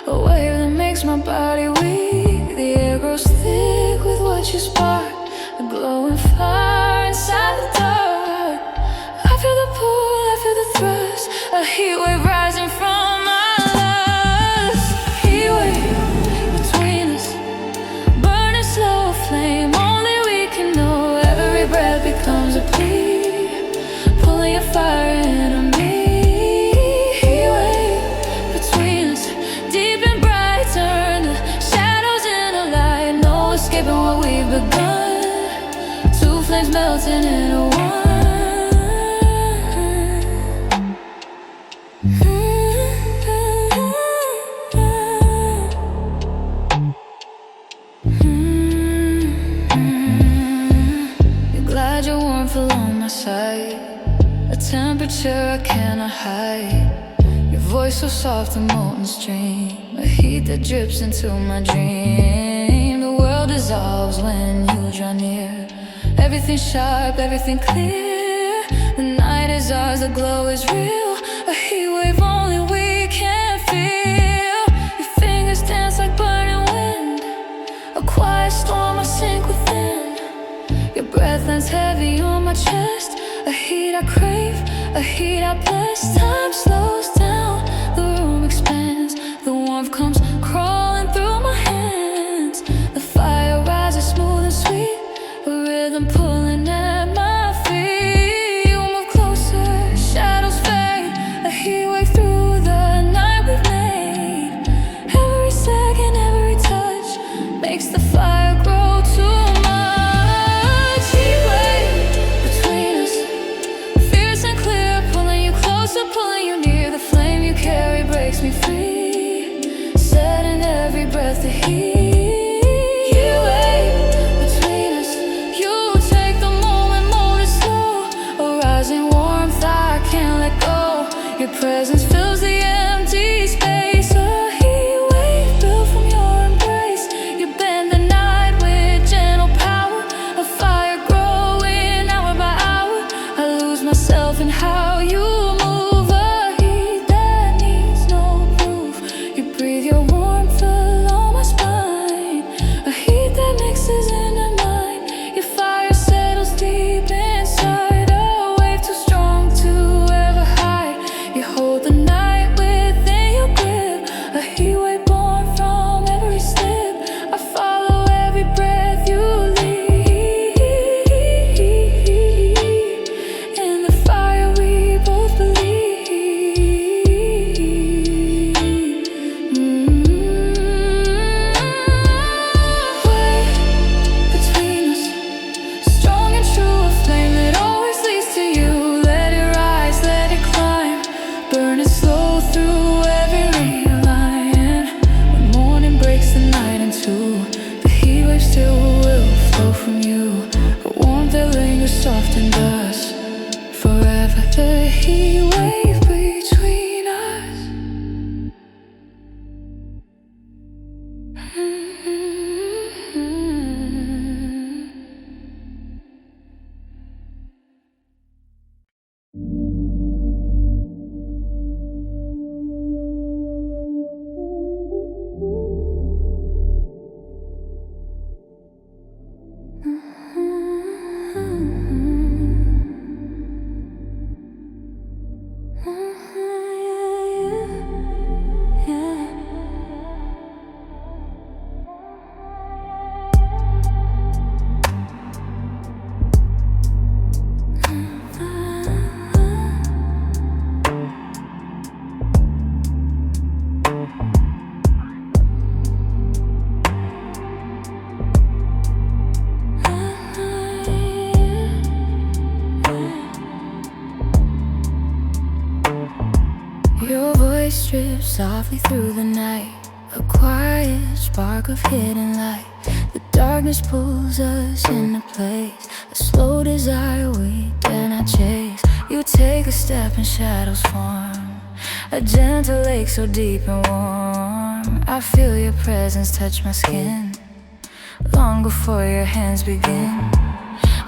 A: A wave that makes my body weak. The air grows thick with what you spark. A glowing fire inside the dark. I feel the pull, I feel the thrust. A heat wave rising from my lungs. Heat wave between us, burning slow flame. Only we can know. Every breath becomes a plea, pulling your fire into me. Heat wave between us, deep and bright. Turn the shadows into light. No escaping what we've begun. Two flames melting into one. Your warmth along my side. A temperature I cannot hide. Your voice so soft, a molten stream. A heat that drips into my dream. The world dissolves when you draw near. Everything sharp, everything clear. The night is ours, the glow is real. A heat wave only we can feel. Your fingers dance like butter. breath lands heavy on my chest. A heat I crave, a heat I bless. Time slows down, the room expands. The warmth comes crawling through my hands. The fire rises smooth and sweet, a rhythm pulling at my feet. You move closer, shadows fade, a heat wave through the night we've made. Every second, every touch makes the fire grow too much. Heat wave between us, fierce and clear, pulling you closer, pulling you near. The flame you carry breaks me free, setting every breath to heat. Your presence fills the empty space. A heat wave built from your embrace. You bend the night with gentle power. A fire growing hour by hour. I lose myself in how you move. A heat that needs no proof. You breathe your warmth along my spine. A heat that mixes into mine. Your fire settles deep inside. A wave too strong to ever hide. You hold the night within your grip. A heat wave born from every step. I follow every breath you lead. In the fire we both believe. Wave between us, strong and true, a flame that always leads to you. Let it rise, let it climb, burn it slow through every line. When morning breaks the night in two, the heat wave still will flow from you. A warmth that lingers soft in dust, forever the heat wave between us. Your voice drips softly through the night, a quiet spark of hidden light. The darkness pulls us into place, a slow desire we dare not chase. You take a step and shadows form, a gentle lake so deep and warm. I feel your presence touch my skin, long before your hands begin.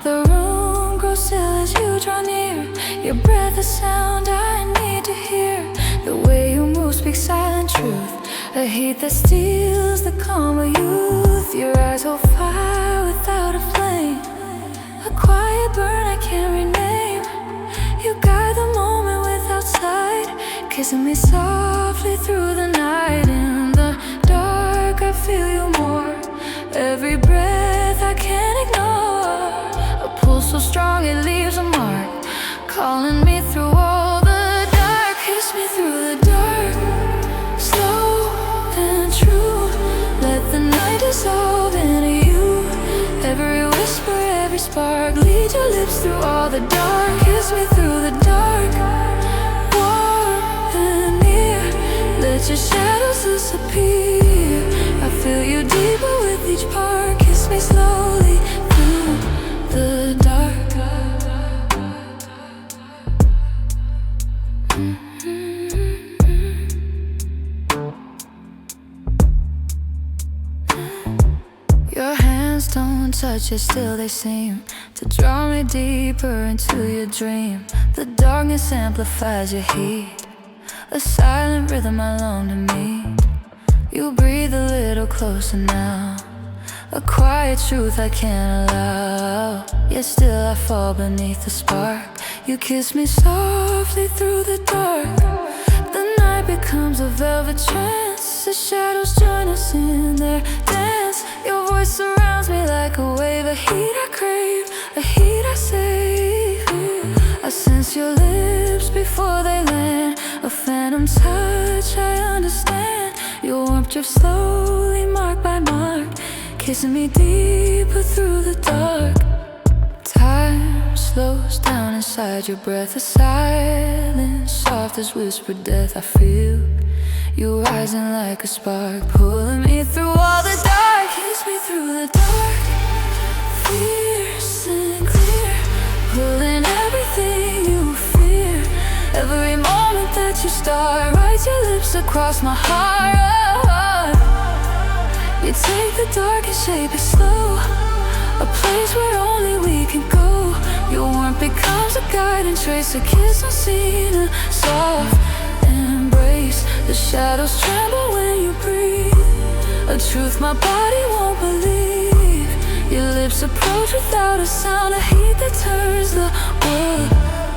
A: The room grows still as you draw near, your breath a sound I need to hear. The way you move speaks silent truth, a heat that steals the calm of youth. Your eyes hold fire without a flame, a quiet burn I can't rename. You guide the moment without sight, kissing me softly through the night. In the dark I feel you more, every breath I can't ignore. A pull so strong it leaves a mark, calling me through all the dark. Kiss me through the dark, slow and true. Let the night dissolve into you. Every whisper, every spark, lead your lips through all the dark. Kiss me through the dark, warm and near. Let your shadows disappear. I feel you deeper with each part. Kiss me slowly through the dark. Your hands don't touch, yet still they seem to draw me deeper into your dream. The darkness amplifies your heat, a silent rhythm I long to meet. You breathe a little closer now, a quiet truth I can't allow. yet still I fall beneath the spark. You kiss me softly through the dark. The night becomes a velvet trance. The shadows join us in their dance. Your voice surrounds me like a wave. A heat I crave, a heat I save. I sense your lips before they land. A phantom touch, I understand. Your warmth drifts slowly, mark by mark, kissing me deeper through the dark. Time slows down inside your breath. A silence soft as whispered death. I feel you rising like a spark, pulling me through all the dark. Kiss me through the dark, fierce and clear, pulling everything you fear. Every moment that you start, write your lips across my heart. You take the dark and shape it slow, a place where only we can go. Your warmth becomes a guiding trace, a kiss unseen, a soft embrace. The shadows tremble when you breathe, a truth my body won't believe. Your lips approach without a sound, a heat that turns the world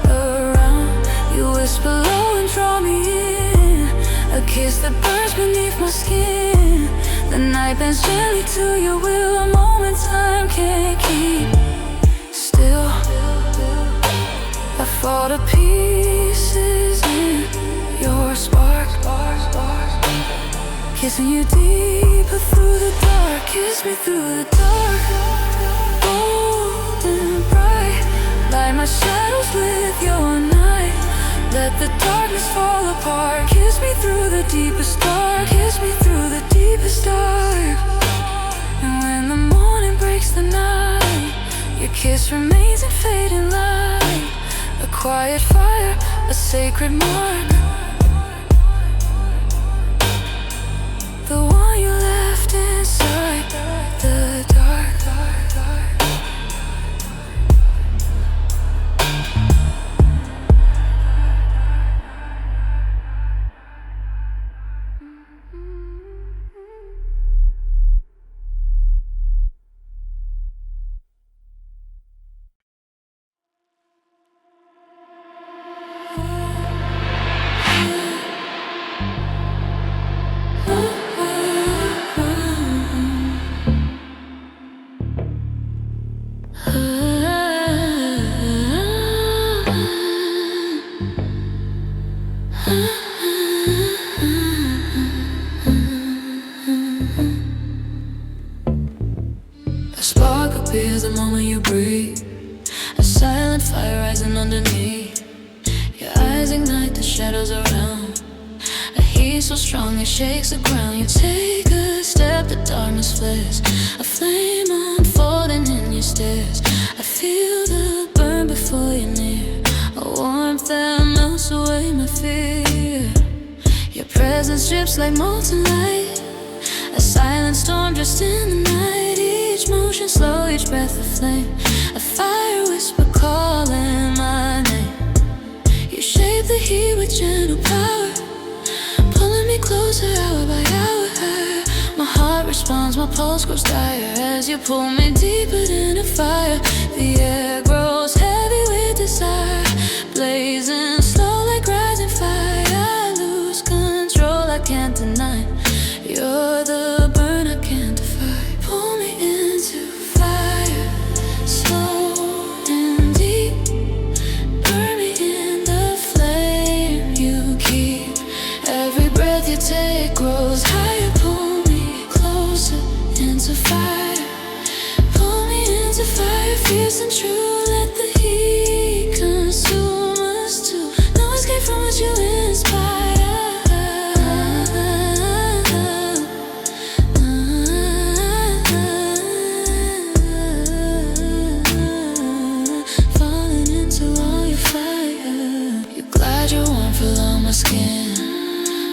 A: around. You whisper low and draw me in, a kiss that burns beneath my skin. The night bends gently to your will, a moment time can't keep still. I fall to pieces in your spark, kissing you deeper through the dark. Kiss me through the dark, bold and bright, light my shadows with your night. Let the darkness fall apart. Kiss me through the deepest dark, kiss me through the deepest dark. And when the morning breaks the night, your kiss remains in fading light, a quiet fire, a sacred mark, the one you left inside the dark. A spark appears the moment you breathe, a silent fire rising underneath. Your eyes ignite the shadows around, a heat so strong it shakes the ground. You take a step, the darkness flares, a flame unfolding in your stairs. I feel the burn before you're near, a warmth that melts away my fear. Your presence drips like molten light, a silent storm just in the night. Each motion slow, each breath a flame, a fire whisper calling my name. You shape the heat with gentle power, pulling me closer hour by hour. My heart responds, my pulse grows dire as you pull me deeper than a fire. The air grows heavy with desire, blazing slow like rising fire. I lose control, I can't deny. You're the burn I can't defy. Pull me into fire, slow and deep. Burn me in the flame you keep. Every breath you take grows higher. Pull me closer into fire. Pull me into fire, fierce and true. Let the heat consume us too. No escape from what you inspire. Skin,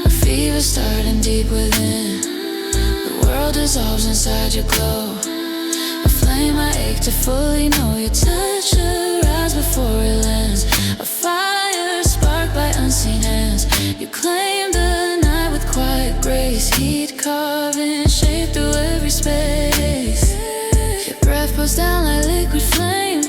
A: a fever starting deep within. The world dissolves inside your glow, a flame I ache to fully know. Your touch arrives before it lands, a fire sparked by unseen hands. You claim the night with quiet grace, heat carving shape through every space. Your breath pours down like liquid flame,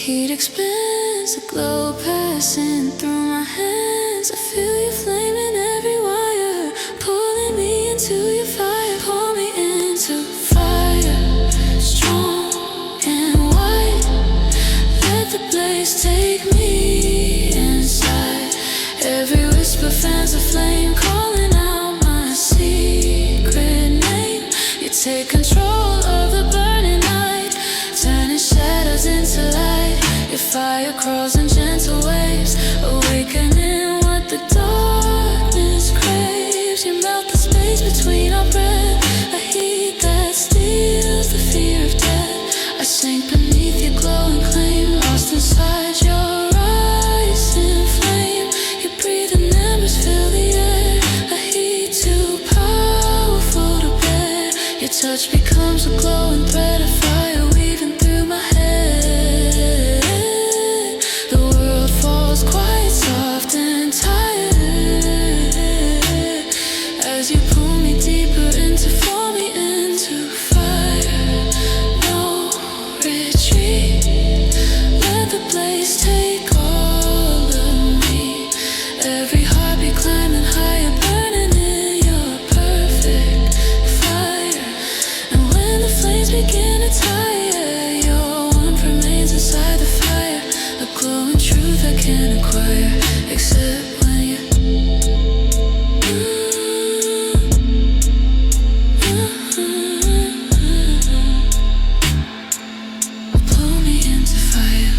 A: heat expands, a glow passing through my hands. I feel you flame in every wire, pulling me into your fire. Pull me into fire, strong and white. Let the blaze take me inside. Every whisper fans a flame, calling out my secret name. You take control of the burning night, turning shadows into light. Your fire crawls in gentle waves, awakening what the darkness craves. You melt the space between our breath, a heat that steals the fear of death. I sink beneath your glowing claim, lost inside your rising flame. You breathe and embers fill the air, a heat too powerful to bear. Your touch becomes a glowing thread of fire weaving through my head. The world falls quiet, soft and tired, as you pull me deeper into, fall me into fire. No retreat, let the blaze take all of me. Every heartbeat climbing higher, burning in your perfect fire. And when the flames begin to tire, your warmth remains inside the fire, a glowing truth I can't acquire, except when you pull me into fire.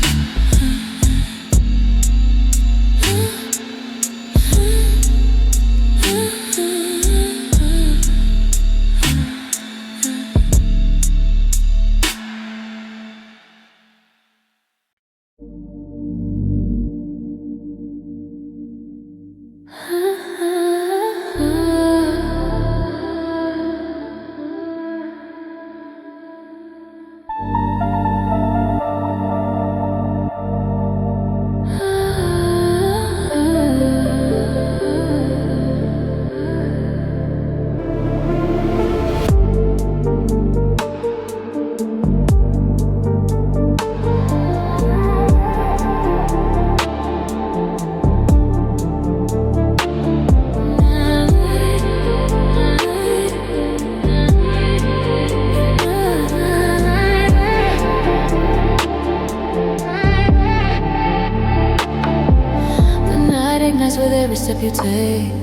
A: With every step you take,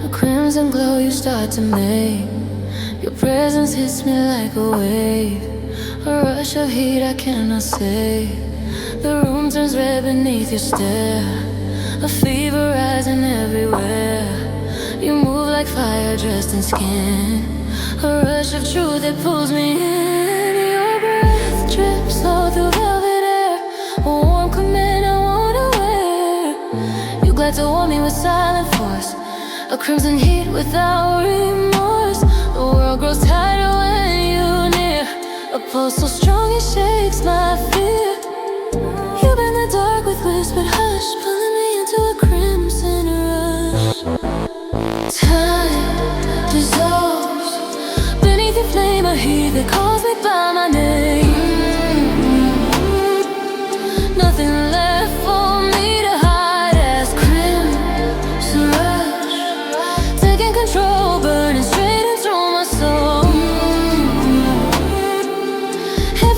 A: a crimson glow you start to make. Your presence hits me like a wave, a rush of heat I cannot say. The room turns red beneath your stare, a fever rising everywhere. You move like fire dressed in skin, a rush of truth that pulls me in. Your breath drips all through velvet air, a warm command I wanna wear. You glad to warm me with silent force, a crimson heat without remorse. The world grows tighter when you're near, a pulse so strong it shakes my fear. You bend the dark with whispered hush, pulling me into a crimson rush. Time dissolves beneath your flame, a heat that calls me by my name. Nothing left for me to hide as crimson rush, taking control, burning straight into my soul.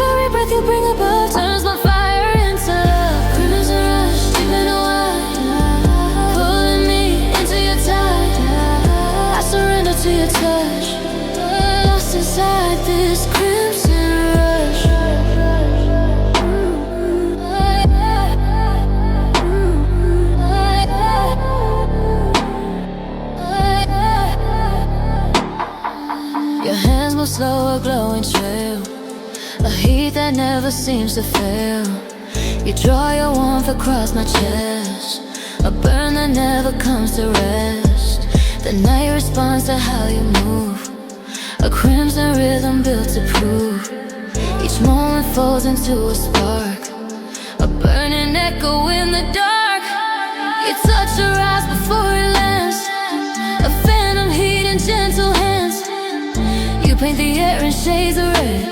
A: Every breath you bring above turns my fire into love. Crimson rush, deep in the wild, pulling me into your tide. I surrender to your touch, lost inside this crimson rush. Your hands move slow, a glowing trail, a heat that never seems to fail. You draw your warmth across my chest, a burn that never comes to rest. The night responds to how you move, a crimson rhythm built to prove. Each moment falls into a spark, a burning echo in the dark. You touch the rise before it lands, a phantom heat in gentle hands. You paint the air in shades of red,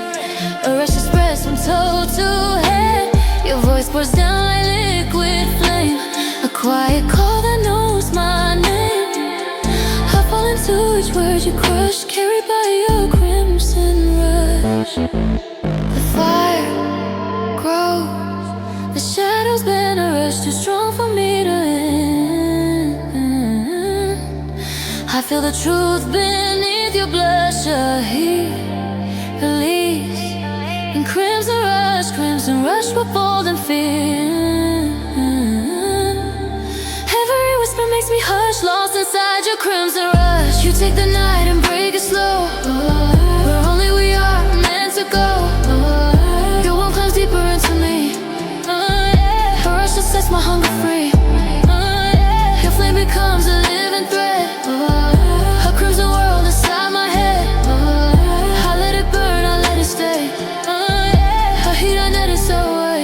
A: a rush expressed from toe to head. Your voice rise pours down like liquid flame, a quiet call that knows my name. I fall into each word you crush, carried by your crimson rush. The fire grows, the shadows bend a rush too strong for me to end. I feel the truth beneath your blush, a heat release, and crimson rush with bold and fear. Every whisper makes me hush, lost inside your crimson rush. You take the night and break it slow, where only we are meant to go. Your warmth comes deeper into me, a rush that sets my hunger free. Your flame becomes a living thread, a crimson world inside my head. I let it burn, I let it stay. A heat I let it away.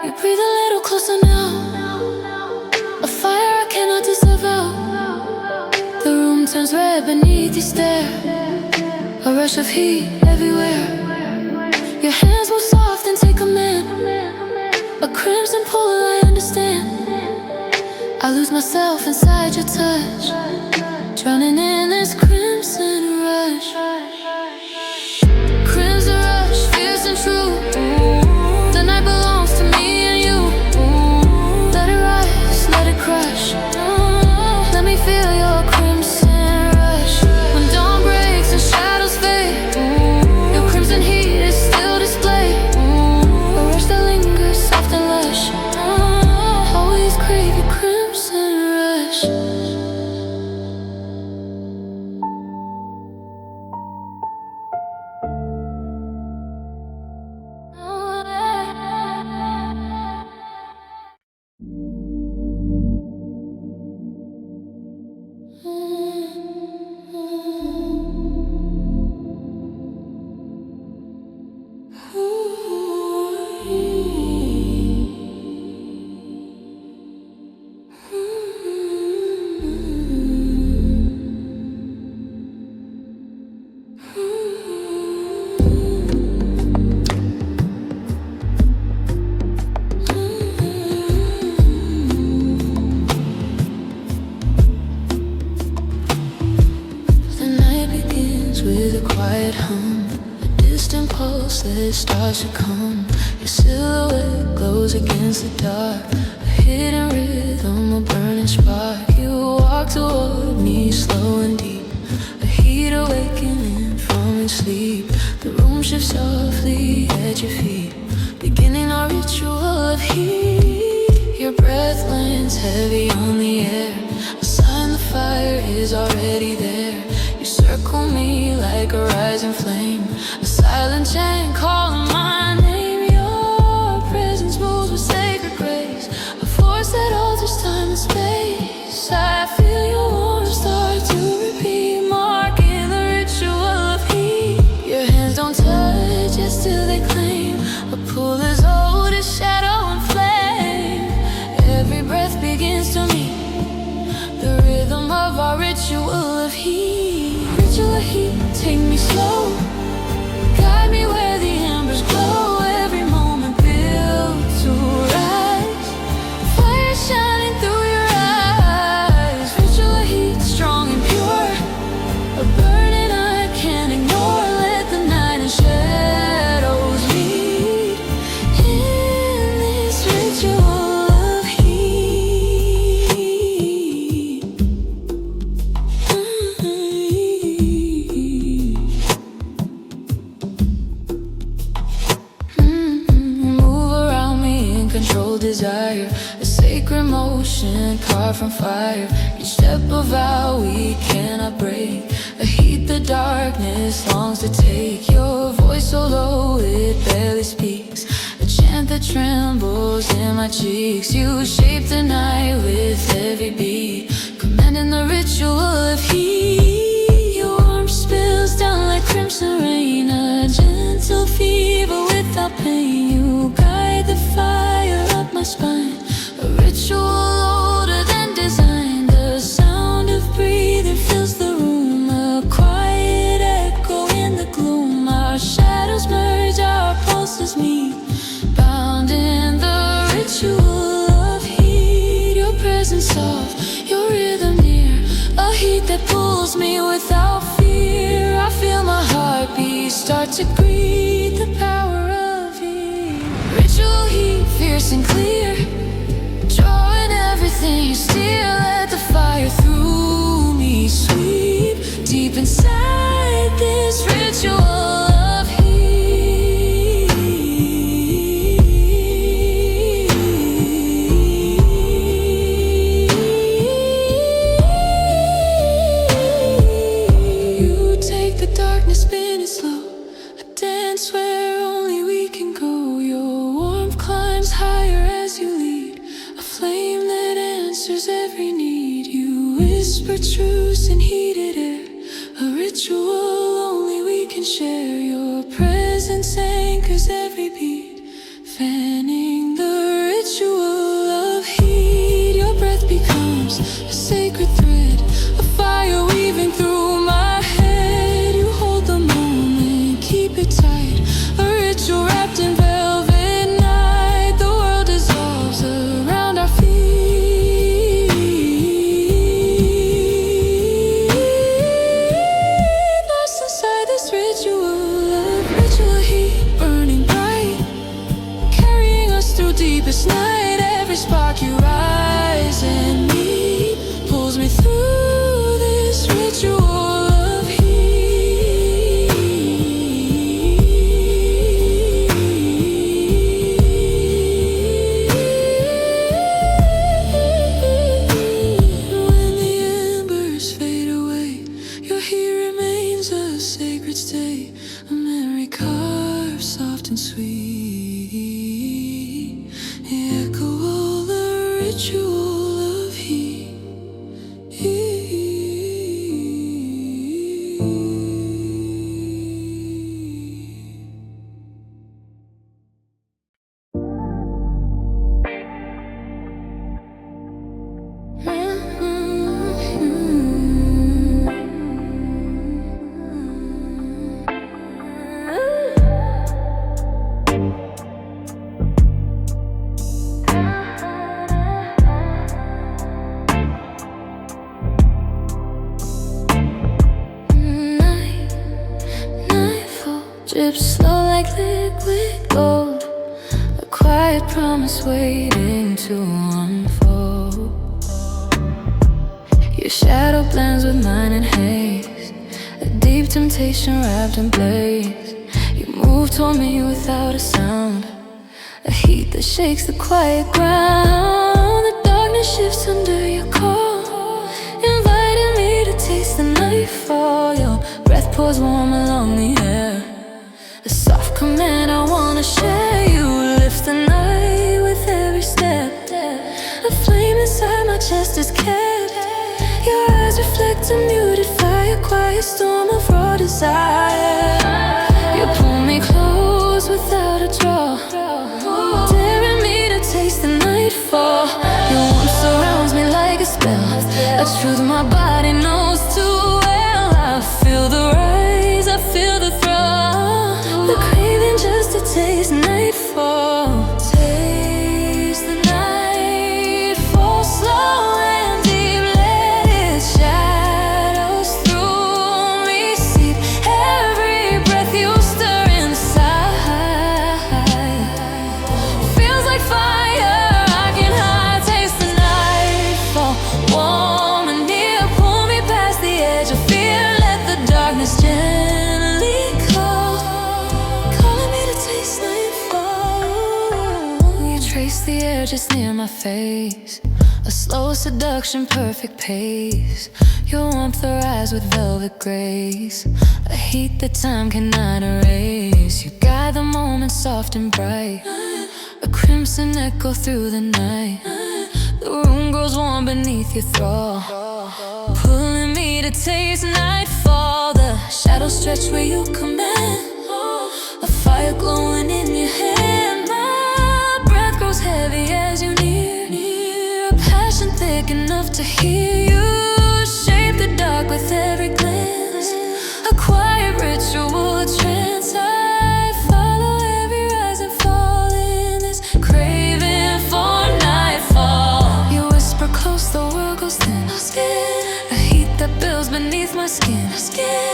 A: You breathe a little closer now, a fire I cannot disavow. The room turns red beneath your stare, a rush of heat everywhere. Your hands move soft and take command, a crimson pull I understand. I lose myself inside your touch, drowning in this crimson rush. Crimson rush, fierce and true. The night belongs to me and you. Let it rise, let it crush. Let me feel your crimson rush. When dawn breaks and shadows fade, your crimson heat is still displayed, a rush that lingers soft and lush. Always crave your crimson rush. That starts to come, your silhouette glows against the dark, a hidden rhythm, a burning spark. You walk toward me slow and deep, a heat awakening from your sleep. The room shifts softly at your feet, beginning our ritual of heat. Your breath lands heavy on the air, a sign the fire is already there. You circle me like a rising flame, a silent chant calling my name. Your presence moves with sacred grace, a force that alters time and space. I feel your warmth start to repeat, marking the ritual of heat. Your hands don't touch, yet still they claim a pull as old as shadow and flame. Every breath begins to meet the rhythm of our ritual of heat. Ritual of heat, take me slow, guide me where the embers glow. Every moment built to rise, fire shining through your eyes. Ritual of heat, strong and pure, a burning I can't ignore. Let the night and shadows lead in this ritual of heat. Move around me in controlled desire, a sacred motion carved from fire. Each step a vow we cannot break, a heat the darkness longs to take. Your voice so low it barely speaks, a chant that trembles in my cheeks. You shape the night with every beat, commanding the ritual of heat. Your warmth spills down like crimson rain, a gentle fever without pain. You guide the fire up my spine, a ritual older than design. The sound of breathing fills the room, a quiet echo in the gloom. Our shadows merge, our pulses meet, bound in heat that pulls me without fear. I feel my heartbeat start to greet the power of heat. Ritual heat, fierce and clear, drawing everything you steal. Let the fire through me sweep deep inside this ritual of heat. You take the darkness, spin it slow, a dance where only we can go. Your warmth climbs higher as you lead, a flame that answers every need. You whisper truths in heated air, a ritual only we can share. Your presence anchors every beat, fanning the ritual of heat. Your breath becomes a sacred thread, a fire weaving through my head. You hold the moment, keep it tight, a ritual wrapped in velvet night. The world dissolves around our feet. Lost inside this ritual heat, burning bright, carrying us through deepest night. Every spark you rise and meet pulls me through this ritual of heat. When the embers fade away, your heat remains a sacred state, a memory carved soft and sweet. Echo all the ritual of heat. Nightfall drips slow like liquid gold, a quiet promise waiting to unfold. Your shadow blends with mine in haze, a deep temptation wrapped in blaze. You move toward me without a sound, a heat that shakes the quiet ground. The darkness shifts under your call, inviting me to taste the nightfall. Your breath pours warm along the air, a soft command I wanna share. You lift the night with every step, a flame inside my chest is kept. Your eyes reflect a muted fire, quiet storm of raw desire. You pull me close without a draw, daring me to taste the nightfall. Your warmth surrounds me like a spell, a truth my body knows too well. I feel the rise, I feel the thrill, the craving just to taste nightfall. Taste the nightfall, slow and deep. Let its shadows through me seep. Every breath you stir inside feels like fire. I can hide, taste the nightfall, warm and near. Pull me past the edge of fear. Let the darkness gently call, calling me to taste nightfall. You trace the air just near my face, a slow seduction, perfect pace. Your warmth arrives with velvet grace, a heat that time cannot erase. You guide the moment soft and bright, a crimson echo through the night. The room grows warm beneath your thrall, pulling me to taste nightfall. The shadows stretch where you command, a fire glowing in your hand. My breath grows heavy as you near, a passion thick enough to hear you shape the dark with every glance. A quiet ritual, a trance. I follow every rise and fall in this craving for nightfall. You whisper close, the world goes thin. A heat that builds shadows beneath my skin.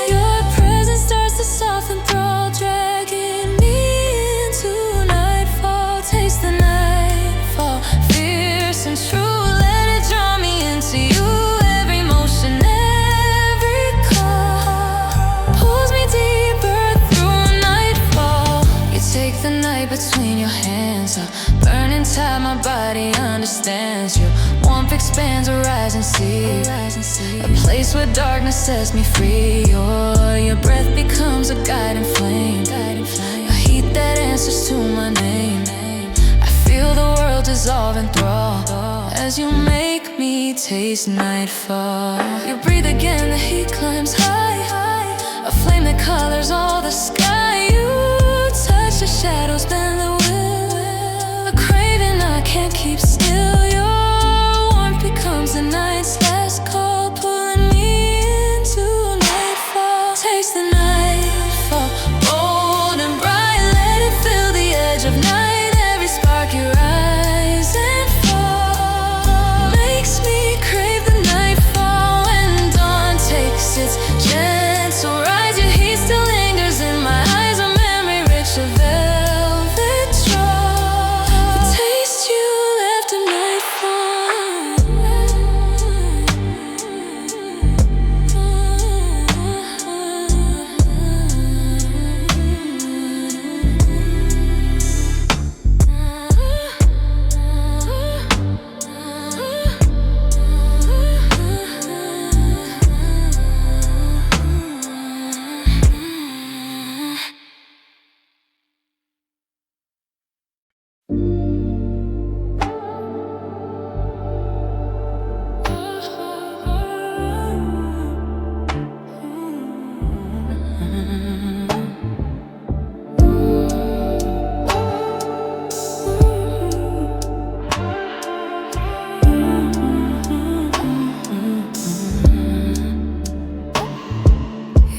A: Your presence starts to soften thrall, dragging me into nightfall. Taste the nightfall, fierce and true. Let it draw me into you. Every motion, every call pulls me deeper through nightfall. You take the night between your hands, burning tide, my body understands. Your warmth expands a rising sea, a place where darkness sets me free. Your breath becomes a guiding flame, a heat that answers to my name. I feel the world dissolve in thrall as you make me taste nightfall. You breathe again, the heat climbs high, a flame that colors all the sky. You touch the shadows, bend the wind, a craving I can't keep still. Your warmth becomes the night's last call, pulling me into nightfall. Taste the nightfall, bold and bright. Let it fill the edge of night. Every spark you rise and fall makes me crave the nightfall. When dawn takes its gentle rise, your heat still lingers in my eyes. A memory rich of velvet straw, the taste you left at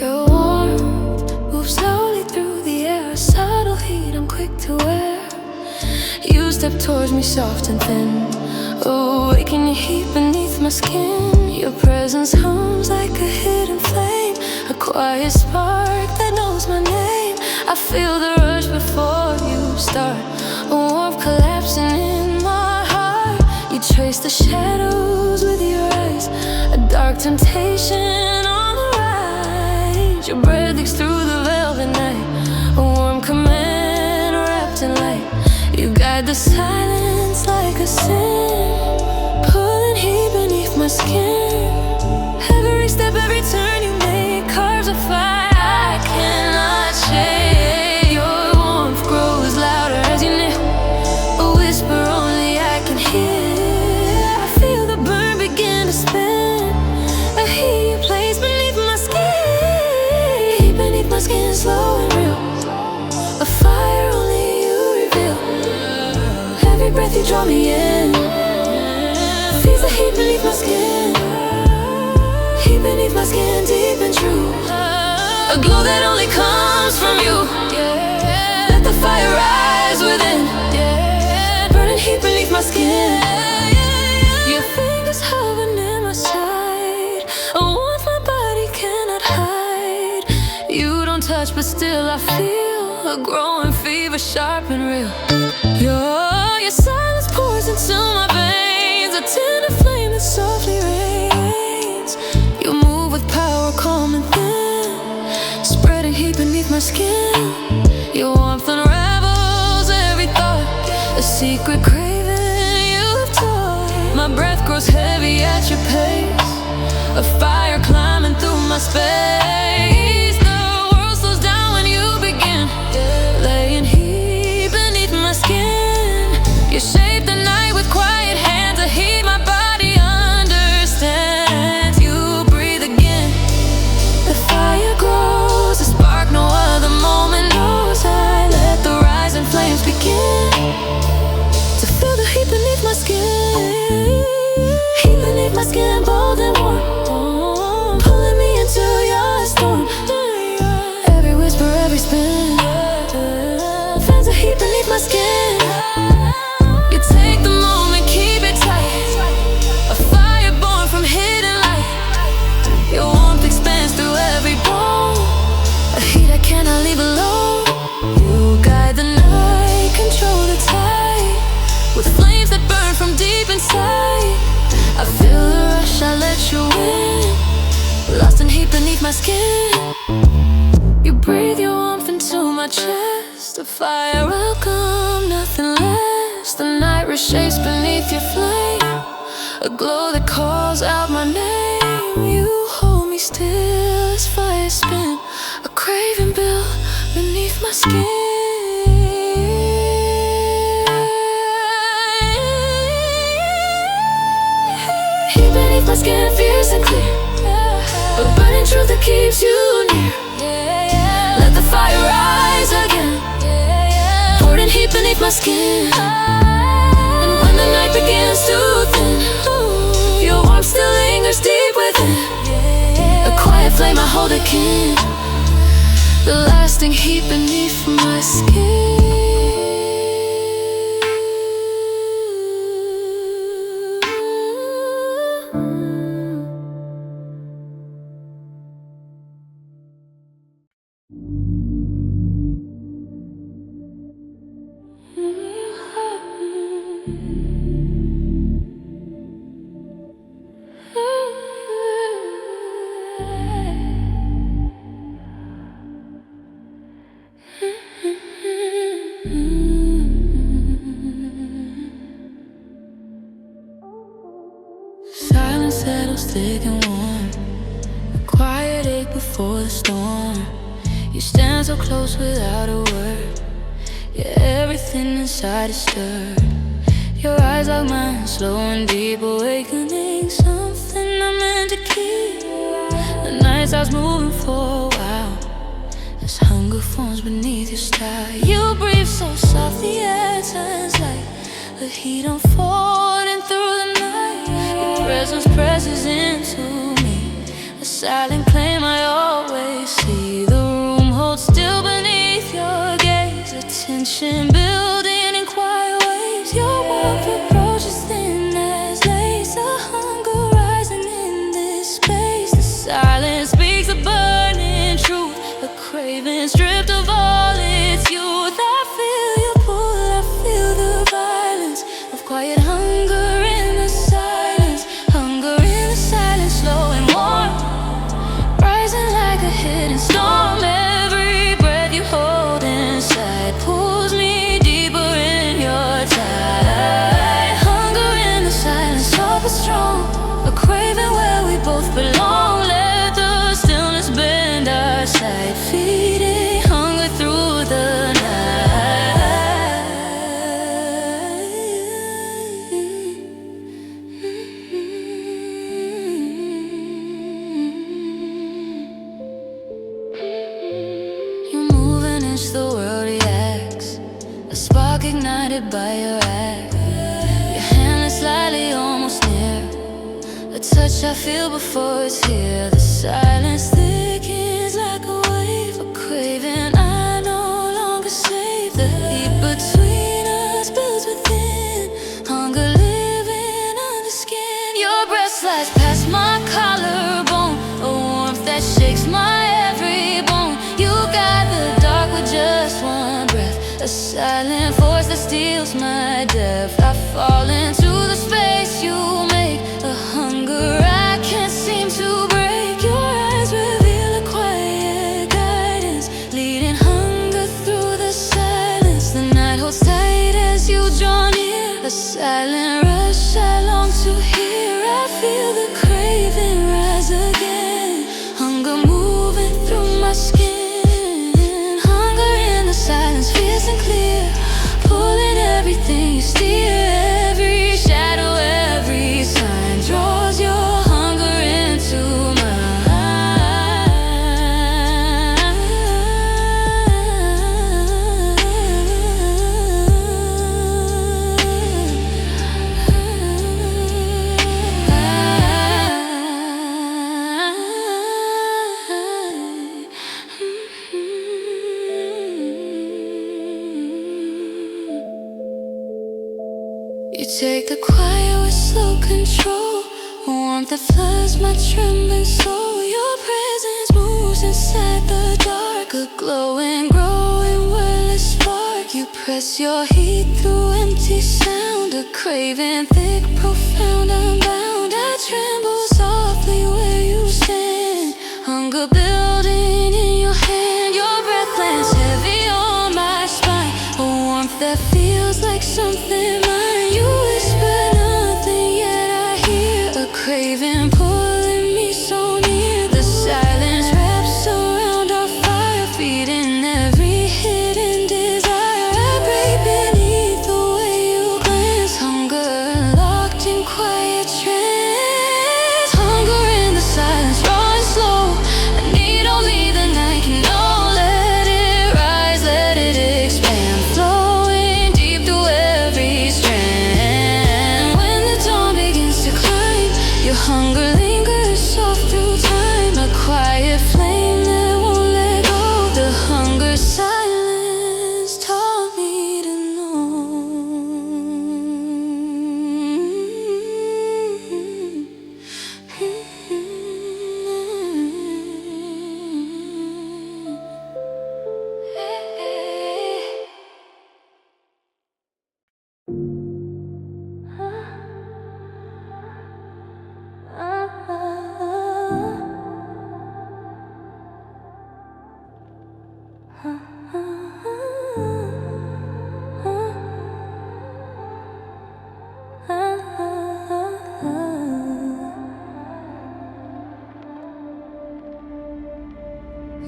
A: Your warmth moves slowly through the air, a subtle heat I'm quick to wear. You step towards me soft and thin, awaken your heat beneath my skin. Your presence hums like a hidden flame, a quiet spark that knows my name. I feel the rush before you start, a warmth collapsing in my heart. You trace the shadows with your eyes, a dark temptation on the rise. Your breath leaks through the velvet night, a warm command wrapped in light. You guide the silence like a sin, pulling heat beneath my skin. Every step, every turn you make carves a fire I cannot shake. Your warmth grows louder as you near, a whisper only I can hear. I feel the burn begin to spin, a heat you place beneath my skin. Heat beneath my skin, slow and real, a fire only you reveal. Every breath you draw me in, feels the heat beneath my skin. Heat beneath my skin, deep and true, a glow that only comes from you. Let the fire rise within, burning heat beneath my skin. Your fingers hovering in my side, a warmth my body cannot hide. You don't touch but still I feel a growing fever, sharp and real. Your silence pours into my veins, a tender flame that softly rains. You move with power, calm and thin, spreading heat beneath my skin. Your warmth unravels every thought, a secret craving you have taught. My breath grows heavy at your pace, a fire climbing through my space. The world slows down when you begin, laying heat beneath my skin. You shape the night with quiet hands, a heat my body understands. You breathe again, the fire grows, a spark no other moment knows. I let the rising flames begin to feel the heat beneath my skin. Heat beneath my skin, bold and warm, pulling me into your storm. inside. I feel the rush, I let you in, lost in heat beneath my skin. You breathe your warmth into my chest, a fire welcome, nothing less. The night reshapes beneath your flame, a glow that calls out my name. You hold me still as fire spin, a craving built beneath my skin. Heat beneath my skin, fierce and clear, a burning truth that keeps you near. Let the fire rise again, poured in heat beneath my skin. And when the night begins to thin, your warmth still lingers deep within, a quiet flame I hold akin, the lasting heat beneath my skin. Silence settles thick and warm, a quiet ache before the storm. You stand so close without a word, yeah, everything inside is stirred. Your eyes like mine, slow and deep, awakening something I meant to keep. The night starts moving for a while, as hunger forms beneath your style. You breathe so soft, the air turns light, the heat unfolding through the night. Your presence presses into me, a silent claim I always see. The room holds still beneath your gaze, a tension building in quiet waves. Your warmth approaches thin as lace, a hunger rising in this space. The silence speaks a burning truth, a craving stripped of all its youth. I feel you pull, I feel the violence of quiet hunger in the silence. Hunger in the silence, slow and warm, rising like a hidden storm. Every breath you hold inside pulls me deeper in your tide. Hunger in the silence, soft but strong, a craving where we both belong. Let the stillness bend our sight, feeding hunger through the night. You move an inch, the world reacts, a spark ignited by your act. Your hand is slightly almost near, a touch I feel before it's here. The silence thickens like a wave, a craving I no longer save. The heat between us builds within, hunger living under skin. Your breath slides past my collarbone, a warmth that shakes my every bone. You got the dark with just one breath, a silent force that steals my depth. I fall into the space you make, a hunger I can't seem to break. Your eyes reveal a quiet guidance, leading hunger through the silence. The night holds tight as you draw near, a silent rush I long to hear. I feel the craving rise again, hunger moving through my skin. Hunger in the silence, fierce and clear, pulling everything you steer. Every shadow, every sign draws your hunger into You take the quiet with slow control, warmth that floods my trembling soul. Your presence moves inside the dark, a glowing, growing, wordless spark. You press your heat through empty sound, a craving, thick, profound, unbound. I tremble softly where you stand. Hunger building in your hand. Your breath lands heavy on my spine. A warmth that feels like something mine. You whisper nothing, yet I hear a craving pulling me so near. The silence wraps around our fire, feeding every hidden desire. I break beneath the way you glance. Hunger locked in quiet trance. Hunger in the silence, running slow. I need only the night can know. Let it rise, let it expand, flowing deep through every strand. When the dawn begins to climb, your hunger lingers soft through time. A quiet flame that won't let go. The hunger silence taught me to know.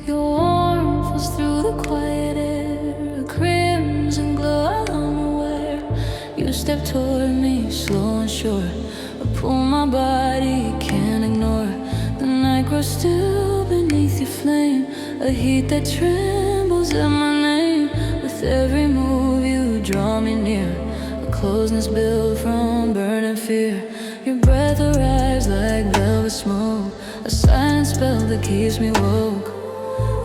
A: Your warmth falls through the quiet air, a crimson glow unaware. You step toward me, slow and sure. I pull my body, can't ignore. The night grows still beneath your flame, a heat that trembles at my name. With every move you draw me near, a closeness built from burning fear. Your breath arrives like velvet smoke, a silent spell that keeps me woke.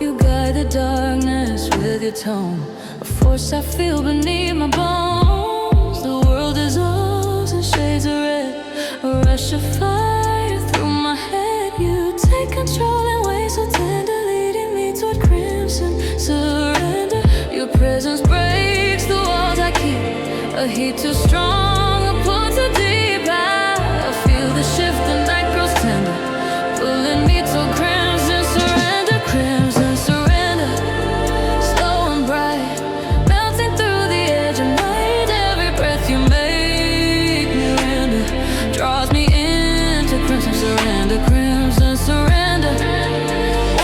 A: You guide the darkness with your tone, a force I feel beneath my bones. The world dissolves in shades of red, a rush of fire through my head. You take control and ways so tender, leading me toward crimson surrender. Your presence breaks the walls I keep, a heat too strong, a pull too deep. I feel the shift, the night grows tender, pulling me to crimson surrender. Crimson surrender, slow and bright, melting through the edge of night. Every breath you make me render, draws me into crimson surrender. Crimson surrender,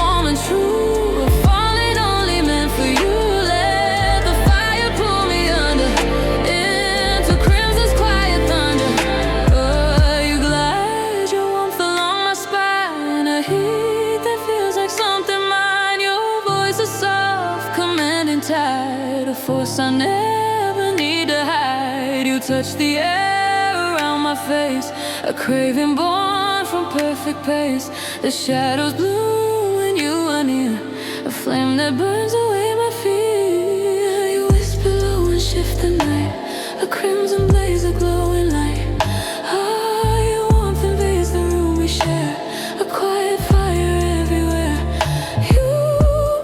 A: warm and true, falling only meant for you. Let the fire pull me under, into crimson's quiet thunder. Oh, you glide your warmth along my spine, a heat that feels like something mine. Your voice is soft, commanding tide, a force I never need to hide. You touch the air around my face, a craving born from perfect pace. The shadows bloom when you are near, a flame that burns away my fear. You whisper low and shift the night, a crimson blaze, a glowing light. Ah, your warmth invades the room we share, a quiet fire everywhere. You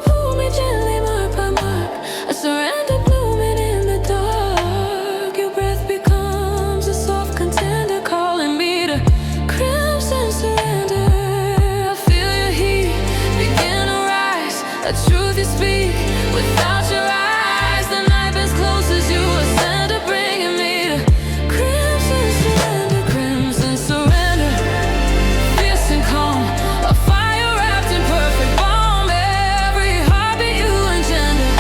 A: pull me gently, mark by mark, a surrender blooming in the dark. Your breath becomes a soft contender, calling me to crimson surrender. I feel your heat begin to rise, a truth you speak without your eyes. The night bends close as you ascend, bringing me to crimson surrender. Crimson surrender, fierce and calm, a fire wrapped in perfect balm. Every heartbeat you engender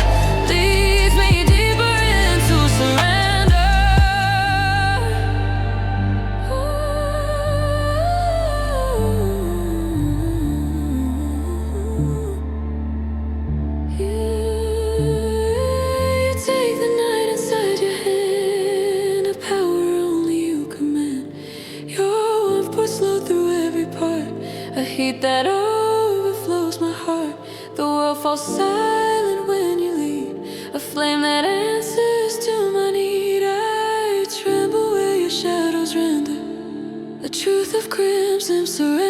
A: leads me deeper into surrender. You take the night inside your hand, a power only you command. Your warmth pours slow through every part, a heat that overflows my heart. The world falls silent when you leave, a flame that answers to my need. I tremble where your shadows render, the truth of crimson surrender.